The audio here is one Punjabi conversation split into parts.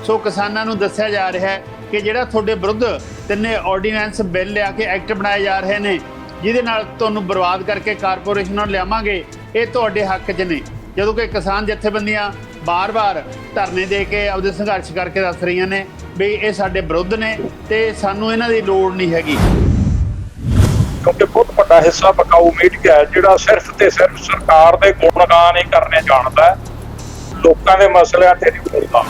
सो किसानों नूं दस्सिया जा रहा है कि जिहड़ा तुहाडे विरुद्ध तिन्ने ऑर्डीनेंस बिल लिया के एक्ट बनाए जा रहे हैं जिहदे नाल तुहानूं बर्बाद करके कारपोरेशनों लियावांगे, ये तुहाडे हक 'च ने। जदों कि किसान जथेबंदियां बार बार धरने दे के आपदे संघर्ष करके दस रही ने भी ये साडे विरुद्ध ने ते सानूं इन्हां दी लोड़ नहीं हैगी। क्योंकि बहुत बड़ा हिस्सा बकाऊ मीडिया है जिहड़ा सिर्फ ते सिर्फ सरकार दे गुणगान ही करने जानदा है, लोकां दे मसलिਆਂ ते नहीं बोलदा।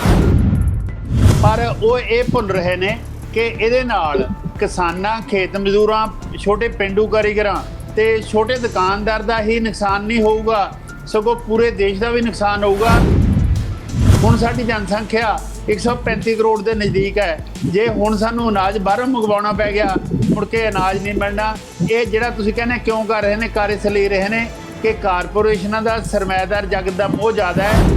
पर वो ये भुल रहे ने कि इहदे नाल किसानां, खेत मजदूरां, छोटे पेंडू कारीगरां ते छोटे दुकानदार दा ही नुकसान नहीं होऊगा, सगों पूरे देश का भी नुकसान होगा। हुण साडी जनसंख्या 135 करोड़ के नज़दीक है। जे हुण सानूं अनाज बाहरों मंगवाउणा पै गया, मुड़ के अनाज नहीं मिलना। ये जिहड़ा तुसीं कहने क्यों कर रहे हैं, कर इस लई रहे हैं कि कारपोरेशनां दा सरमायादार जगत दा मोह ज़्यादा है।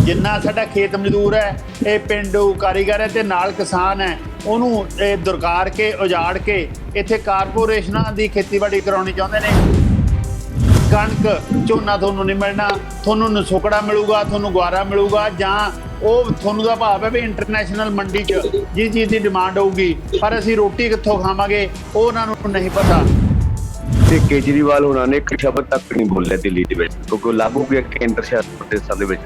जिन्ना साडा खेत मजदूर है, ये पिंडू कारीगर है, ते नाल किसान है, उन्होंने दुरकार के उजाड़ के इत्थे कारपोरेशनां दी खेतीबाड़ी कराउणी चाहुंदे ने। कणक झोना तुहानूं नहीं मिलना, तुहानूं नसुकड़ा मिलूगा, तुहानूं गुआरा मिलूगा, जां ਉਹ ਤੁਹਾਨੂੰ ਦਾ ਭਾਵ है भी इंटरनेशनल मंडी 'ਚ जिस चीज़ की डिमांड होगी, पर ਅਸੀਂ रोटी कित्थों खावांगे ਉਹ ਉਹਨਾਂ ਨੂੰ नहीं पता। ਤੇ ਕੇਜਰੀਵਾਲ ਉਹਨਾਂ ਨੇ ਇੱਕ ਸ਼ਬਦ ਤੱਕ ਨਹੀਂ ਬੋਲਿਆ ਦਿੱਲੀ ਦੇ ਵਿੱਚ, ਕਿਉਂਕਿ ਉਹ ਲਾਗੂ ਗਿਆ ਕੇਂਦਰ ਸ਼ਾਸਿਤ ਪ੍ਰਦੇਸ਼ਾਂ ਦੇ ਵਿੱਚ।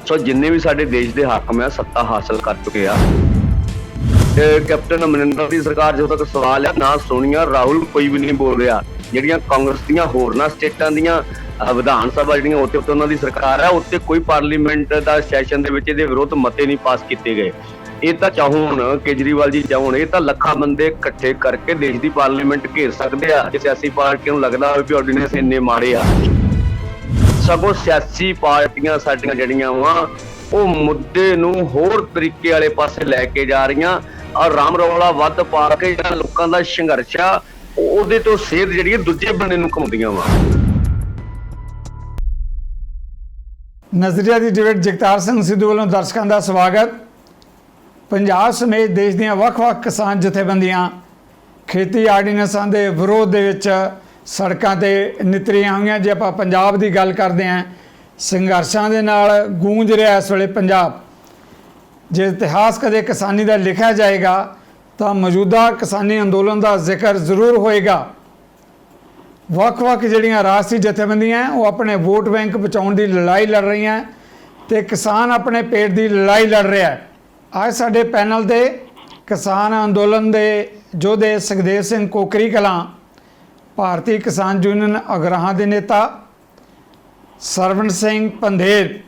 ਸੋ ਜਿੰਨੇ ਵੀ ਸਾਡੇ ਦੇਸ਼ ਦੇ ਹਾਕਮ ਆ ਸੱਤਾ ਹਾਸਲ ਕਰ ਚੁੱਕੇ ਆ। ਤੇ ਕੈਪਟਨ ਅਮਰਿੰਦਰ ਦੀ ਸਰਕਾਰ ਜਦੋਂ ਤੱਕ ਸਵਾਲ ਆ ਨਾ ਸੋਨੀਆ ਰਾਹੁਲ ਕੋਈ ਵੀ ਨਹੀਂ ਬੋਲ ਰਿਹਾ। ਜਿਹੜੀਆਂ ਕਾਂਗਰਸ ਦੀਆਂ ਹੋਰਨਾਂ ਸਟੇਟਾਂ ਦੀਆਂ ਵਿਧਾਨ ਸਭਾ ਜਿਹੜੀਆਂ ਉੱਥੇ ਉਹਨਾਂ ਦੀ ਸਰਕਾਰ ਹੈ, ਉੱਥੇ ਕੋਈ ਪਾਰਲੀਮੈਂਟ ਦਾ ਸੈਸ਼ਨ ਦੇ ਵਿੱਚ ਇਹਦੇ ਵਿਰੁੱਧ ਮਤੇ ਨਹੀਂ ਪਾਸ ਕੀਤੇ ਗਏ। ਇਹ ਤਾਂ ਚਾਹੁਣ ਕੇਜਰੀਵਾਲ ਜੀ ਚਾਹੁਣ, ਇਹ ਤਾਂ ਲੱਖਾਂ ਬੰਦੇ ਇਕੱਠੇ ਕਰਕੇ ਦੇਸ਼ ਦੀ ਪਾਰਲੀਮੈਂਟ ਘੇਰ ਸਕਦੇ ਆ। ਜੇ ਸਿਆਸੀ ਪਾਰਟੀਆਂ ਨੂੰ ਲੱਗਦਾ ਹੋਵੇ ਵੀ ਆਰਡੀਨੈਂਸ ਇੰਨੇ ਮਾੜੇ ਆ, ਸਗੋਂ ਸਿਆਸੀ ਪਾਰਟੀਆਂ ਸਾਡੀਆਂ ਜਿਹੜੀਆਂ ਵਾ ਉਹ ਮੁੱਦੇ ਨੂੰ ਹੋਰ ਤਰੀਕੇ ਵਾਲੇ ਪਾਸੇ ਲੈ ਕੇ ਜਾ ਰਹੀਆਂ, ਔਰ ਰਾਮ ਰੌਲਾ ਵੱਧ ਪਾ ਕੇ ਜਿਹੜਾ ਲੋਕਾਂ ਦਾ ਸੰਘਰਸ਼ ਆ ਉਹਦੇ ਤੋਂ ਸੇਧ ਜਿਹੜੀ ਹੈ ਦੂਜੇ ਬੰਦੇ ਨੂੰ ਘੁੰਮਦੀਆਂ ਵਾ। ਨਜ਼ਰੀਆ ਦੀ ਡਿਬੇਟ ਜਗਤਾਰ ਸਿੰਘ ਸਿੱਧੂ ਵੱਲੋਂ ਦਰਸ਼ਕਾਂ ਦਾ ਸਵਾਗਤ। ਪੰਜਾਬ ਸਮੇਤ ਦੇਸ਼ ਦੀਆਂ ਵੱਖ-ਵੱਖ ਕਿਸਾਨ ਜਥੇਬੰਦੀਆਂ ਖੇਤੀ ਆਰਡੀਨੈਂਸਾਂ ਦੇ ਵਿਰੋਧ ਦੇ ਵਿੱਚ ਸੜਕਾਂ ਤੇ ਨਿਤਰੀਆਂ ਹੋਈਆਂ। ਜੇ ਆਪਾਂ ਪੰਜਾਬ ਦੀ ਗੱਲ ਕਰਦੇ ਹਾਂ, ਸੰਘਰਸ਼ਾਂ ਦੇ ਨਾਲ ਗੂੰਜ ਰਿਹਾ ਇਸ ਵੇਲੇ ਪੰਜਾਬ। ਜੇ ਇਤਿਹਾਸ ਕਦੇ ਕਿਸਾਨੀ ਦਾ ਲਿਖਿਆ ਜਾਏਗਾ ਤਾਂ ਮੌਜੂਦਾ ਕਿਸਾਨੀ ਅੰਦੋਲਨ ਦਾ ਜ਼ਿਕਰ ਜ਼ਰੂਰ ਹੋਏਗਾ। ਵੱਖ-ਵੱਖ ਜਿਹੜੀਆਂ ਰਾਸ਼ਟਰੀ ਜਥੇਬੰਦੀਆਂ ਉਹ ਆਪਣੇ ਵੋਟ ਬੈਂਕ ਬਚਾਉਣ ਦੀ ਲੜਾਈ ਲੜ ਰਹੀਆਂ ਤੇ ਕਿਸਾਨ ਆਪਣੇ ਪੇਟ ਦੀ ਲੜਾਈ ਲੜ ਰਿਹਾ ਹੈ। ਅੱਜ ਸਾਡੇ ਪੈਨਲ ਤੇ ਕਿਸਾਨ ਅੰਦੋਲਨ ਦੇ ਯੋਧੇ ਸੁਖਦੇਵ ਸਿੰਘ ਕੋਕਰੀ ਕਲਾਂ, ਭਾਰਤੀ ਕਿਸਾਨ ਯੂਨੀਅਨ ਅਗਰਾਹਾਂ ਦੇ ਨੇਤਾ ਸਰਵਣ ਸਿੰਘ ਪੰਧੇਰ,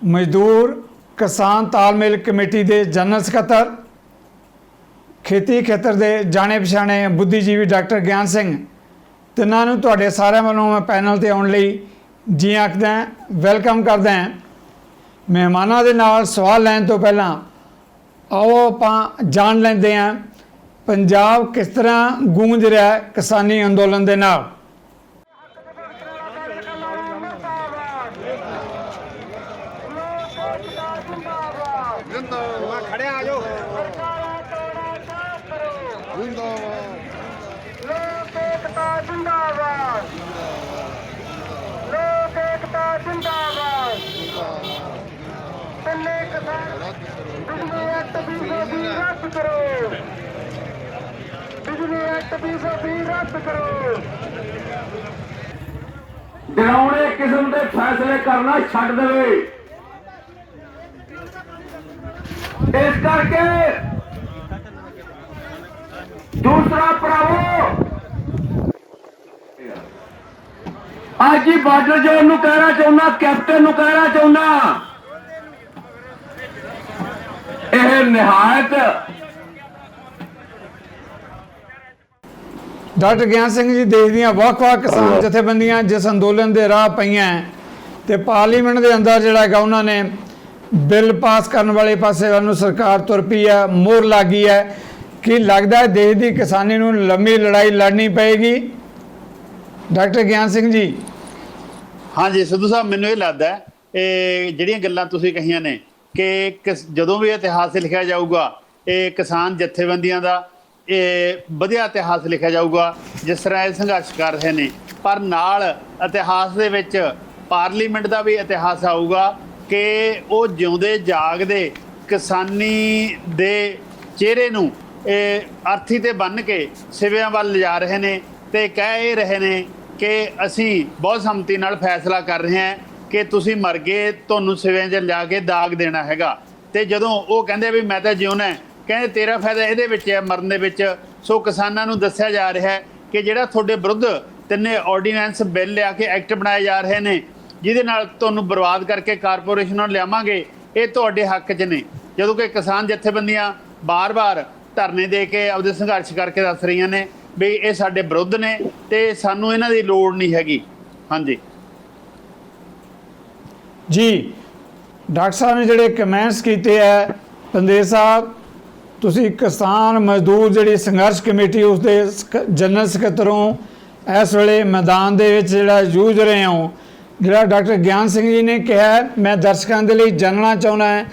ਮਜ਼ਦੂਰ ਕਿਸਾਨ ਤਾਲਮੇਲ ਕਮੇਟੀ ਦੇ ਜਨਰਲ ਸਕੱਤਰ, ਖੇਤੀ ਖੇਤਰ ਦੇ ਜਾਣੇ ਪਛਾਣੇ ਬੁੱਧੀਜੀਵੀ ਡਾਕਟਰ ਗਿਆਨ ਸਿੰਘ, ਤਿੰਨਾਂ ਨੂੰ ਤੁਹਾਡੇ ਸਾਰਿਆਂ ਵੱਲੋਂ ਮੈਂ ਪੈਨਲ ਤੇ ਆਉਣ ਲਈ ਜੀ ਆਖਦਾ, ਵੈਲਕਮ ਕਰਦਾ। ਮਹਿਮਾਨਾਂ ਦੇ ਨਾਲ ਸਵਾਲ ਲੈਣ ਤੋਂ ਪਹਿਲਾਂ ਆਓ ਆਪਾਂ ਜਾਣ ਲੈਂਦੇ ਹਾਂ ਪੰਜਾਬ ਕਿਸ ਤਰ੍ਹਾਂ ਗੂੰਜ ਰਿਹਾ ਕਿਸਾਨੀ ਅੰਦੋਲਨ ਦੇ ਨਾਲ। ਡਰਾਉਣੇ ਕਿਸਮ ਦੇ ਫੈਸਲੇ ਕਰਨਾ ਛੱਡ ਦੇਵੇ। ਇਸ ਕਰਕੇ ਦੂਸਰਾ ਭਰਾਵੋ ਅੱਜ ਹੀ ਬਾਰਡਰ ਜ਼ੋਨ ਨੂੰ ਕਹਿਣਾ ਚਾਹੁੰਦਾ, ਕੈਪਟਨ ਨੂੰ ਕਹਿਣਾ ਚਾਹੁੰਦਾ, ਇਹ ਨਿਹਾਇਤ ਡਾਕਟਰ ਗਿਆਨ ਸਿੰਘ ਜੀ, ਦੇਸ਼ ਦੀਆਂ ਵੱਖ-ਵੱਖ ਕਿਸਾਨ ਜਥੇਬੰਦੀਆਂ ਜਿਸ ਅੰਦੋਲਨ ਦੇ ਰਾਹ ਪਈਆਂ ਤੇ ਪਾਰਲੀਮੈਂਟ ਦੇ ਅੰਦਰ ਜਿਹੜਾ ਹੈਗਾ ਉਹਨਾਂ ਨੇ ਬਿੱਲ ਪਾਸ ਕਰਨ ਵਾਲੇ ਪਾਸੇ ਵੱਲ ਨੂੰ ਸਰਕਾਰ ਤੁਰ ਪਈ ਹੈ, ਮੋਹਰ ਲੱਗੀ ਹੈ। ਕੀ ਲੱਗਦਾ ਹੈ ਦੇਸ਼ ਦੀ ਕਿਸਾਨੀ ਨੂੰ ਲੰਮੀ ਲੜਾਈ ਲੜਨੀ ਪਏਗੀ? ਡਾਕਟਰ ਗਿਆਨ ਸਿੰਘ ਜੀ। हाँ जी सिद्धू साहब, मैनूं ये लगता है ਜਿਹੜੀਆਂ ਗੱਲਾਂ ਤੁਸੀਂ ਕਹੀਆਂ ਨੇ ਕਿ ਜਦੋਂ ਵੀ ਇਤਿਹਾਸ ਲਿਖਿਆ ਜਾਊਗਾ ਇਹ ਕਿਸਾਨ ਜਥੇਬੰਦੀਆਂ ਦਾ ਇਹ ਵਧੀਆ ਇਤਿਹਾਸ ਲਿਖਿਆ ਜਾਊਗਾ ਜਿਸ ਤਰ੍ਹਾਂ ਇਹ ਸੰਘਰਸ਼ ਕਰ ਰਹੇ ਨੇ। ਪਰ ਨਾਲ ਇਤਿਹਾਸ ਦੇ ਵਿੱਚ ਪਾਰਲੀਮੈਂਟ ਦਾ ਵੀ ਇਤਿਹਾਸ ਆਊਗਾ ਕਿ ਉਹ ਜਿਉਂਦੇ ਜਾਗਦੇ ਕਿਸਾਨੀ ਦੇ ਚਿਹਰੇ ਨੂੰ ਅਰਥੀ ਤੇ ਬੰਨ੍ਹ ਕੇ ਸਿਵਿਆਂ ਵੱਲ ਲਿਜਾ ਰਹੇ ਨੇ ਤੇ ਕਹਿ ਰਹੇ ਨੇ ਕਿ ਅਸੀਂ ਬਹੁਤ ਸੰਮਤੀ ਨਾਲ ਫੈਸਲਾ ਕਰ ਰਹੇ ਹਾਂ ਕਿ ਤੁਸੀਂ ਮਰ ਗਏ, ਤੁਹਾਨੂੰ ਸਿਵਿਆਂ 'ਚ ਲਿਜਾ ਕੇ ਦਾਗ ਦੇਣਾ ਹੈਗਾ। ਤੇ ਜਦੋਂ ਉਹ ਕਹਿੰਦੇ ਵੀ ਮੈਂ ਤਾਂ ਜਿਉਣਾ, ਕਹਿੰਦੇ ਤੇਰਾ ਫਾਇਦਾ ਇਹਦੇ ਵਿੱਚ ਹੈ ਮਰਨ ਦੇ ਵਿੱਚ। ਸੋ ਕਿਸਾਨਾਂ ਨੂੰ ਦੱਸਿਆ ਜਾ ਰਿਹਾ ਹੈ ਕਿ ਜਿਹੜਾ ਤੁਹਾਡੇ ਵਿਰੁੱਧ ਤਿੰਨੇ ਆਰਡੀਨੈਂਸ ਬਿੱਲ ਲਿਆ ਕੇ ਐਕਟ ਬਣਾਏ ਜਾ ਰਹੇ ਨੇ, ਜਿਹਦੇ ਨਾਲ ਤੁਹਾਨੂੰ ਬਰਬਾਦ ਕਰਕੇ ਕਾਰਪੋਰੇਸ਼ਨ ਨੂੰ ਲਿਆਵਾਂਗੇ, ਇਹ ਤੁਹਾਡੇ ਹੱਕ 'ਚ ਨੇ। ਜਦੋਂ ਕਿ ਕਿਸਾਨ ਜਥੇਬੰਦੀਆਂ ਬਾਰ-ਬਾਰ ਧਰਨੇ ਦੇ ਕੇ ਆਪਦੇ ਸੰਘਰਸ਼ ਕਰਕੇ ਦੱਸ ਰਹੀਆਂ ਨੇ ਵੀ ਇਹ ਸਾਡੇ ਵਿਰੁੱਧ ਨੇ ਤੇ ਸਾਨੂੰ ਇਹਨਾਂ ਦੀ ਲੋੜ ਨਹੀਂ ਹੈਗੀ। ਹਾਂਜੀ ਜੀ, ਡਾਕਟਰ ਸਾਹਿਬ ਨੇ ਜਿਹੜੇ ਕਮੈਂਟਸ ਕੀਤੇ ਹੈ, ਪੰਦੇਰ ਸਾਹਿਬ ਤੁਸੀਂ ਕਿਸਾਨ ਮਜ਼ਦੂਰ ਜਿਹੜੀ ਸੰਘਰਸ਼ ਕਮੇਟੀ ਉਸਦੇ ਜਨਰਲ ਸਕੱਤਰੋਂ ਇਸ ਵੇਲੇ ਮੈਦਾਨ ਦੇ ਵਿੱਚ ਜਿਹੜਾ ਜੂਝ ਰਹੇ ਹੋ, ਜਿਹੜਾ ਡਾਕਟਰ ਗਿਆਨ ਸਿੰਘ ਜੀ ਨੇ ਕਿਹਾ, ਮੈਂ ਦਰਸ਼ਕਾਂ ਦੇ ਲਈ ਜਾਣਨਾ ਚਾਹੁੰਦਾ ਹੈ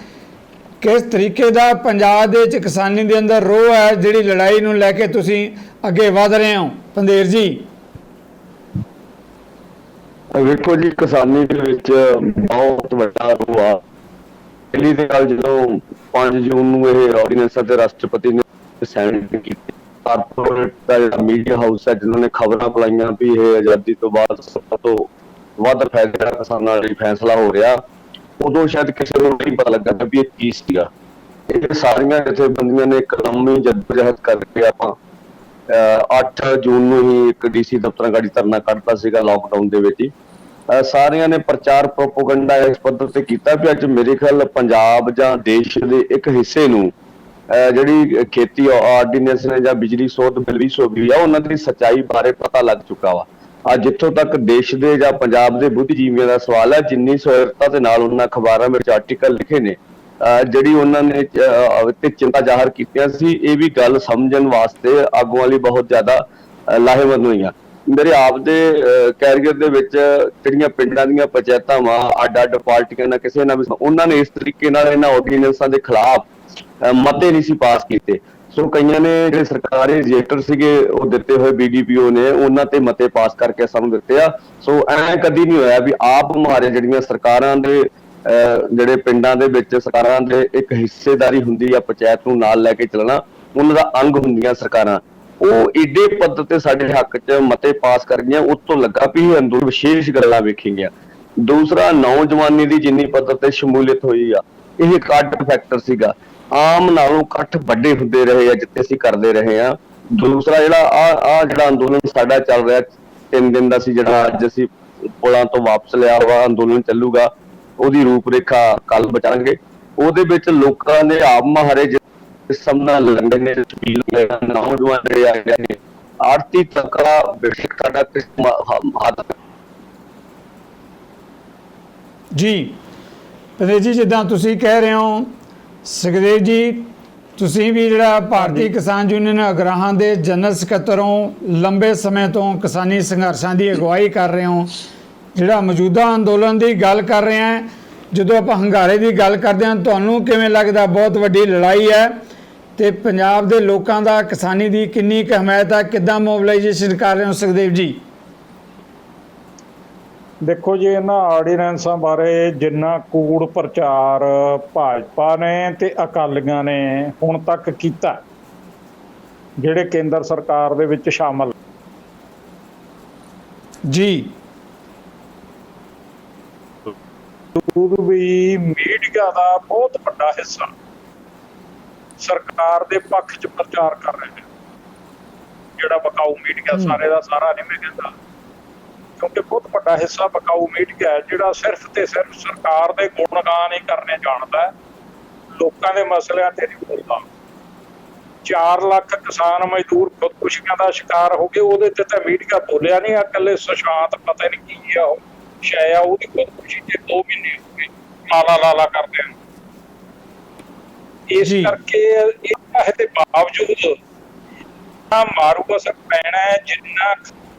ਕਿਸ ਤਰੀਕੇ ਦਾ ਪੰਜਾਬ ਦੇ ਵਿੱਚ ਕਿਸਾਨੀ ਦੇ ਅੰਦਰ ਰੋਹ ਹੈ, ਜਿਹੜੀ ਲੜਾਈ ਨੂੰ ਲੈ ਕੇ ਤੁਸੀਂ ਅੱਗੇ ਵਧ ਰਹੇ ਹੋ। ਪੰਦੇਰ ਜੀ ਵੇਖੋ ਜੀ, ਕਿਸਾਨੀ ਦੇ ਵਿੱਚ ਬਹੁਤ ਵੱਡਾ ਰੋਹ ਆ। ਪਹਿਲੀ ਤੇ ਗੱਲ, ਜਦੋਂ 5 ਜੂਨ ਨੂੰ ਇਹ ਆਰਡੀਨੈਂਸ ਤੇ ਰਾਸ਼ਟਰਪਤੀ ਨੇ ਸਾਈਨ ਕੀਤੀ, ਕਾਰਪੋਰੇਟ ਦਾ ਜਿਹੜਾ ਮੀਡੀਆ ਹਾਊਸ ਹੈ ਜਿਨ੍ਹਾਂ ਨੇ ਖਬਰਾਂ ਫੈਲਾਈਆਂ ਵੀ ਇਹ ਆਜ਼ਾਦੀ ਤੋਂ ਬਾਅਦ ਸਭ ਤੋਂ ਵੱਧ ਫਾਇਦਾ ਕਿਸਾਨਾਂ ਲਈ ਫੈਸਲਾ ਹੋ ਰਿਹਾ, ਉਦੋਂ ਸ਼ਾਇਦ ਕਿਸੇ ਨੂੰ ਨਹੀਂ ਪਤਾ ਲੱਗਾ ਵੀ ਇਹ ਕੀ ਸੀਗਾ। ਇਹ ਸਾਰੀਆਂ ਜਥੇਬੰਦੀਆਂ ਨੇ ਇੱਕਦਮ ਹੀ ਜਦੋਜਹਿਦ ਕਰਕੇ ਆਪਾਂ 8 ਜੂਨ ਨੂੰ ਹੀ ਇੱਕ ਡੀਸੀ ਦਫ਼ਤਰਾਂ ਗਾੜੀ ਧਰਨਾ ਕੱਢਤਾ ਸੀਗਾ ਲੋਕਡਾਊਨ ਦੇ ਵਿੱਚ ਹੀ। ਸਾਰਿਆਂ ਨੇ ਪ੍ਰਚਾਰ ਪ੍ਰੋਪਗੈਂਡਾ ਇਸ ਪੱਧਰ ਤੇ ਕੀਤਾ ਵੀ ਅੱਜ ਮੇਰੇ ਖਿਆਲ ਪੰਜਾਬ ਜਾਂ ਦੇਸ਼ ਦੇ ਇੱਕ ਹਿੱਸੇ ਨੂੰ ਜਿਹੜੀ ਖੇਤੀ ਆਰਡੀਨੈਂਸ ਨੇ ਜਾਂ ਬਿਜਲੀ ਸੋਧ ਬਿੱਲ 2020 ਆ, ਉਹਨਾਂ ਦੀ ਸੱਚਾਈ ਬਾਰੇ ਪਤਾ ਲੱਗ ਚੁੱਕਾ ਵਾ। ਅੱਜ ਜਿੱਥੋਂ ਤੱਕ ਦੇਸ਼ ਦੇ ਜਾਂ ਪੰਜਾਬ ਦੇ ਬੁੱਧੀਜੀਵੀਆਂ ਦਾ ਸਵਾਲ ਹੈ, ਜਿੰਨੀ ਸੋਇਰਤਾ ਦੇ ਨਾਲ ਉਹਨਾਂ ਅਖਬਾਰਾਂ ਵਿੱਚ ਆਰਟੀਕਲ ਲਿਖੇ ਨੇ, ਜਿਹੜੀ ਉਹਨਾਂ ਨੇ ਤੇ ਚਿੰਤਾ ਜ਼ਾਹਰ ਕੀਤੀਆਂ ਸੀ, ਇਹ ਵੀ ਗੱਲ ਸਮਝਣ ਵਾਸਤੇ ਆਗੂਆਂ ਲਈ ਬਹੁਤ ਜ਼ਿਆਦਾ ਲਾਹੇਵੰਦ ਹੋਈਆਂ। ਮੇਰੇ ਆਪ ਦੇ ਕੈਰੀਅਰ ਦੇ ਵਿੱਚ ਜਿਹੜੀਆਂ ਪਿੰਡਾਂ ਦੀਆਂ ਪੰਚਾਇਤਾਂ ਵਾ, ਅੱਡ-ਅੱਡ ਪਾਰਟੀਆਂ ਨਾਲ ਕਿਸੇ ਨਾਲ ਵੀ, ਉਹਨਾਂ ਨੇ ਇਸ ਤਰੀਕੇ ਨਾਲ ਇਹਨਾਂ ਆਰਡੀਨੈਂਸਾਂ ਦੇ ਖਿਲਾਫ ਮਤੇ ਨਹੀਂ ਸੀ ਪਾਸ ਕੀਤੇ। ਸੋ ਕਈਆਂ ਨੇ ਜਿਹੜੇ ਸਰਕਾਰੀ ਰਜਿਸਟਰ ਸੀਗੇ ਉਹ ਦਿੱਤੇ ਹੋਏ BDPO ਨੇ, ਉਹਨਾਂ ਤੇ ਮਤੇ ਪਾਸ ਕਰਕੇ ਸਾਨੂੰ ਦਿੱਤੇ ਆ। ਸੋ ਐ ਕਦੀ ਨਹੀਂ ਹੋਇਆ ਵੀ ਆਪ ਮੁਹਾਰੇ ਜਿਹੜੀਆਂ ਸਰਕਾਰਾਂ ਦੇ ਜਿਹੜੇ ਪਿੰਡਾਂ ਦੇ ਵਿੱਚ ਸਰਕਾਰਾਂ ਦੇ ਇੱਕ ਹਿੱਸੇਦਾਰੀ ਹੁੰਦੀ ਆ, ਪੰਚਾਇਤ ਨੂੰ ਨਾਲ ਲੈ ਕੇ ਚੱਲਣਾ, ਉਹਨਾਂ ਦਾ ਅੰਗ ਹੁੰਦੀਆਂ ਸਰਕਾਰਾਂ, ਉਹ ਏਡੇ ਪੱਧਰ ਤੇ ਸਾਡੇ ਹੱਕ 'ਚ ਮਤੇ ਪਾਸ ਕਰ ਗਈਆਂ। ਉਸ ਤੋਂ ਲੱਗਾ ਵੀ ਇਹ ਅੰਦਰ ਵਿਸ਼ੇਸ਼ ਗੱਲਾਂ ਵੇਖੀਆਂ। ਦੂਸਰਾ, ਨੌਜਵਾਨੀ ਦੀ ਜਿੰਨੀ ਪੱਧਰ ਤੇ ਸ਼ਮੂਲੀਅਤ ਹੋਈ ਆ, ਇਹ ਇੱਕ ਅੱਡ ਫੈਕਟਰ ਸੀਗਾ। ਆਮ ਨਾਲੋਂ ਇਕੱਠ ਵੱਡੇ ਹੁੰਦੇ ਰਹੇ ਆ ਜਿੱਥੇ ਅਸੀਂ ਕਰਦੇ ਰਹੇ ਆ। ਦੂਸਰਾ, ਜਿਹੜਾ ਜਿਹੜਾ ਅੰਦੋਲਨ ਸਾਡਾ ਚੱਲ ਰਿਹਾ 3 ਦਿਨ ਦਾ ਸੀ, ਜਿਹੜਾ ਅੱਜ ਅਸੀਂ ਪੁਲਾਂ ਤੋਂ ਵਾਪਸ ਲਿਆ ਹੋਇਆ ਅੰਦੋਲਨ ਚੱਲੂਗਾ, ਉਹਦੀ ਰੂਪਰੇਖਾ ਕੱਲ ਬਚਾਂਗੇ। ਉਹਦੇ ਵਿੱਚ ਲੋਕਾਂ ਦੇ ਆਪ ਮੁਹਾਰੇ ਜਿਸਮ ਨਾਲ ਲੰਡੇ ਨੇ, ਨੌਜਵਾਨ ਜਿਹੜੇ ਆਏ ਨੇ, ਆਰਤੀ ਤਕੜਾ ਬੇਸ਼ੱਕ ਸਾਡਾ ਜੀ। ਪੰਦੇਰ ਜੀ, ਜਿੱਦਾਂ ਤੁਸੀਂ ਕਹਿ ਰਹੇ ਹੋ, ਸੁਖਦੇਵ ਜੀ ਤੁਸੀਂ ਵੀ ਜਿਹੜਾ ਭਾਰਤੀ ਕਿਸਾਨ ਯੂਨੀਅਨ ਅਗਰਾਹਾਂ ਦੇ ਜਨਰਲ ਸਕੱਤਰ ਹੋ, ਲੰਬੇ ਸਮੇਂ ਤੋਂ ਕਿਸਾਨੀ ਸੰਘਰਸ਼ਾਂ ਦੀ ਅਗਵਾਈ ਕਰ ਰਹੇ ਹੋ। ਜਿਹੜਾ ਮੌਜੂਦਾ ਅੰਦੋਲਨ ਦੀ ਗੱਲ ਕਰ ਰਹੇ ਹਾਂ, ਜਦੋਂ ਆਪਾਂ ਹੰਗਾਰੇ ਦੀ ਗੱਲ ਕਰਦੇ ਹਾਂ, ਤੁਹਾਨੂੰ ਕਿਵੇਂ ਲੱਗਦਾ? ਬਹੁਤ ਵੱਡੀ ਲੜਾਈ ਹੈ ਤੇ ਪੰਜਾਬ ਦੇ ਲੋਕਾਂ ਦਾ ਕਿਸਾਨੀ ਦੀ ਕਿੰਨੀ ਕੁ ਹਮਾਇਤ ਹੈ, ਕਿੱਦਾਂ ਮੋਬਿਲਾਈਜੇਸ਼ਨ ਕਰ ਰਹੇ ਹੋ ਸੁਖਦੇਵ ਜੀ? ਦੇਖੋ ਜੀ, ਇਹਨਾਂ ਆਰਡੀਨੈਂਸਾਂ ਬਾਰੇ ਜਿੰਨਾ ਕੂੜ ਪ੍ਰਚਾਰ ਭਾਜਪਾ ਨੇ ਤੇ ਅਕਾਲੀਆਂ ਨੇ ਹੁਣ ਤੱਕ ਕੀਤਾ, ਜਿਹੜੇ ਕੇਂਦਰ ਸਰਕਾਰ ਦੇ ਵਿੱਚ ਸ਼ਾਮਲ ਜੀ, ਵੀ ਮੀਡੀਆ ਦਾ ਬਹੁਤ ਵੱਡਾ ਹਿੱਸਾ ਸਰਕਾਰ ਦੇ ਪੱਖ 'ਚ ਪ੍ਰਚਾਰ ਕਰ ਰਹੇ ਨੇ। ਜਿਹੜਾ ਬਕਾਊ ਮੀਡੀਆ, ਸਾਰੇ ਦਾ ਸਾਰਾ ਨਹੀਂ ਮੈਂ ਕਹਿੰਦਾ, ਕਿਉਂਕਿ ਬਹੁਤ ਵੱਡਾ ਹਿੱਸਾ ਬਕਾਊ ਮੀਡੀਆ ਹੈ ਜਿਹੜਾ ਸਿਰਫ ਤੇ ਸਿਰਫ ਸਰਕਾਰ ਦੇ ਗੁਣਗਾਨ ਹੀ ਕਰਨੇ ਜਾਣਦਾ ਹੈ, ਲੋਕਾਂ ਦੇ ਮਸਲਿਆਂ ਤੇ ਨਹੀਂ ਬੋਲਦਾ। 4 ਲੱਖ ਕਿਸਾਨ ਮਜ਼ਦੂਰ ਖੁਦਕੁਸ਼ੀਆਂ ਦਾ ਸ਼ਿਕਾਰ ਹੋ ਗਏ, ਉਹਦੇ ਤੇ ਤਾਂ ਮੀਡੀਆ ਬੋਲਿਆ ਨਹੀਂ। ਇਕੱਲੇ ਸੁਸ਼ਾਂਤ ਪਤਾ ਨਹੀਂ ਕੀ ਆ, ਉਹ ਸ਼ਾਇਦ ਉਹਦੀ ਖੁਦਕੁਸ਼ੀ ਤੇ 2 ਮਹੀਨੇ ਹੋ ਗਏ ਲਾਲਾ ਕਰਦੇ ਹਨ। ਇਸ ਕਰਕੇ ਇਹਦੇ ਬਾਵਜੂਦ ਮਾਰੂ ਅਸਰ ਪੈਣਾ ਹੈ, ਜਿੰਨਾ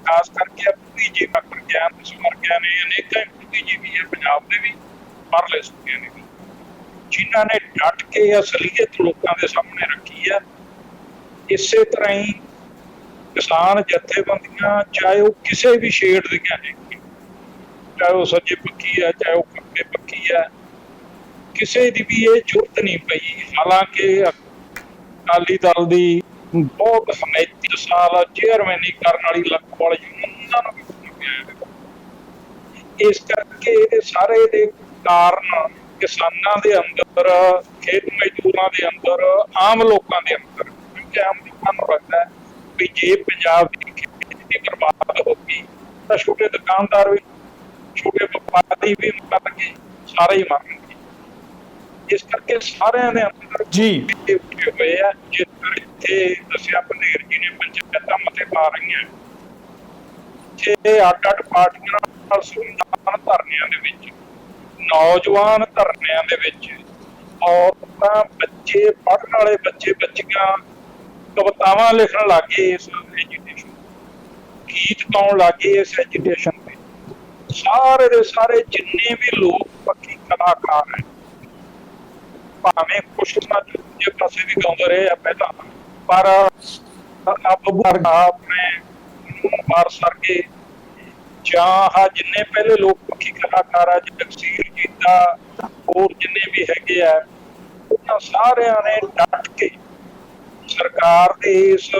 ਖਾਸ ਕਰਕੇ ਬੁੱਧੀਜੀਵੀ ਪ੍ਰਗਿਆਨ ਸਮਰਗਿਆ ਨੇ, ਅਨੇਕਾਂ ਬੁੱਧੀਜੀਵੀ ਹੈ ਪੰਜਾਬ ਦੇ ਵੀ, ਪਰਲੇ ਸੂਬਿਆਂ ਨੇ ਵੀ, ਜਿਨ੍ਹਾਂ ਨੇ ਡਟ ਕੇ ਅਸਲੀਅਤ ਲੋਕਾਂ ਦੇ ਸਾਹਮਣੇ ਰੱਖੀ ਹੈ। ਇਸੇ ਤਰ੍ਹਾਂ ਹੀ ਕਿਸਾਨ ਜਥੇਬੰਦੀਆਂ, ਚਾਹੇ ਉਹ ਕਿਸੇ ਵੀ ਸ਼ੇਡ ਦੀਆਂ ਨੇ, ਚਾਹੇ ਉਹ ਸੱਜੇ ਪੱਖੀ ਹੈ, ਚਾਹੇ ਉਹ ਖੱਬੇ ਪੱਖੀ ਹੈ, ਕਿਸੇ ਦੀ ਵੀ ਇਹ ਜ਼ਰੂਰਤ ਨਹੀਂ ਪਈ। ਹਾਲਾਂਕਿ ਅਕਾਲੀ ਦਲ ਦੀ ਬਹੁਤ ਹਮਾਇਤੀ ਸਾਲ ਚੇਅਰਮੈਨੀ ਕਰਨ ਵਾਲੀ ਲਖਵਾਲ ਯੂਨੀਅਨ ਉਹਨਾਂ ਨੂੰ ਵੀ ਹੋਣਾ ਪਿਆ। ਇਸ ਕਰਕੇ ਇਹ ਸਾਰੇ ਦੇ ਕਾਰਨ ਕਿਸਾਨਾਂ ਦੇ ਅੰਦਰ, ਖੇਤ ਮਜ਼ਦੂਰਾਂ ਦੇ ਅੰਦਰ, ਆਮ ਲੋਕਾਂ ਦੇ ਅੰਦਰ, ਕਿਉਂਕਿ ਆਮ ਲੋਕਾਂ ਨੂੰ ਲੱਗਦਾ ਹੈ ਵੀ ਜੇ ਪੰਜਾਬ ਦੀ ਖੇਤੀ ਬਰਬਾਦ ਹੋ ਗਈ ਤਾਂ ਛੋਟੇ ਦੁਕਾਨਦਾਰ ਵੀ, ਛੋਟੇ ਵਪਾਰੀ ਵੀ ਮਰਨਗੇ, ਸਾਰੇ ਹੀ ਮਰਨਗੇ। ਇਸ ਕਰਕੇ ਸਾਰਿਆਂ ਦੇ ਅੰਦਰ ਜੀ ਉੱਠੇ ਹੋਏ ਆ। ਜਿਸ ਤਰ੍ਹਾਂ ਇੱਥੇ ਦੱਸਿਆ ਪੰਡੇਰ ਜੀ ਨੇ ਪੰਚਾਇਤਾਂ ਮਤੇ ਪਾ ਰਹੀਆਂ, ਅੱਡ-ਅੱਡ ਪਾਰਟੀਆਂ ਨਾਲ ਸੰਵਿਧਾਨ ਧਰਨਿਆਂ ਦੇ ਵਿੱਚ, ਨੌਜਵਾਨ ਧਰਨਿਆਂ ਦੇ ਵਿੱਚ, ਔਰਤਾਂ, ਬੱਚੇ, ਪੜ੍ਹਨ ਵਾਲੇ ਬੱਚੇ ਬੱਚੀਆਂ ਕਵਿਤਾਵਾਂ ਲਿਖਣ ਲੱਗ ਗਏ ਇਸ ਐਜੂਕੇਸ਼ਨ, ਗੀਤ ਗਾਉਣ ਲੱਗ ਗਏ ਇਸ ਐਜੂਕੇਸ਼ਨ ਤੇ। ਸਾਰੇ ਦੇ ਸਾਰੇ ਜਿੰਨੇ ਵੀ ਲੋਕ ਪੱਖੀ ਕਲਾਕਾਰ ਹੈ, ਭਾਵੇਂ ਕੁਛ ਨਾ ਦੂਜੇ ਪਾਸੇ ਵੀ ਗਾਉਂਦੇ ਰਹੇ ਆ ਪਹਿਲਾਂ, ਪਰ ਆਪਣੇ ਬਾਰ ਸਰਗੇ ਜਾਂ ਜਿੰਨੇ ਪਹਿਲੇ ਲੋਕ ਪੱਖੀ ਕਲਾਕਾਰ ਆ, ਜਗਸੀਰ ਜੀਤਾ, ਹੋਰ ਜਿੰਨੇ ਵੀ ਹੈਗੇ ਆ, ਉਹਨਾਂ ਸਾਰਿਆਂ ਨੇ ਡਟ ਕੇ ਸਰਕਾਰ ਦੇ ਇਸ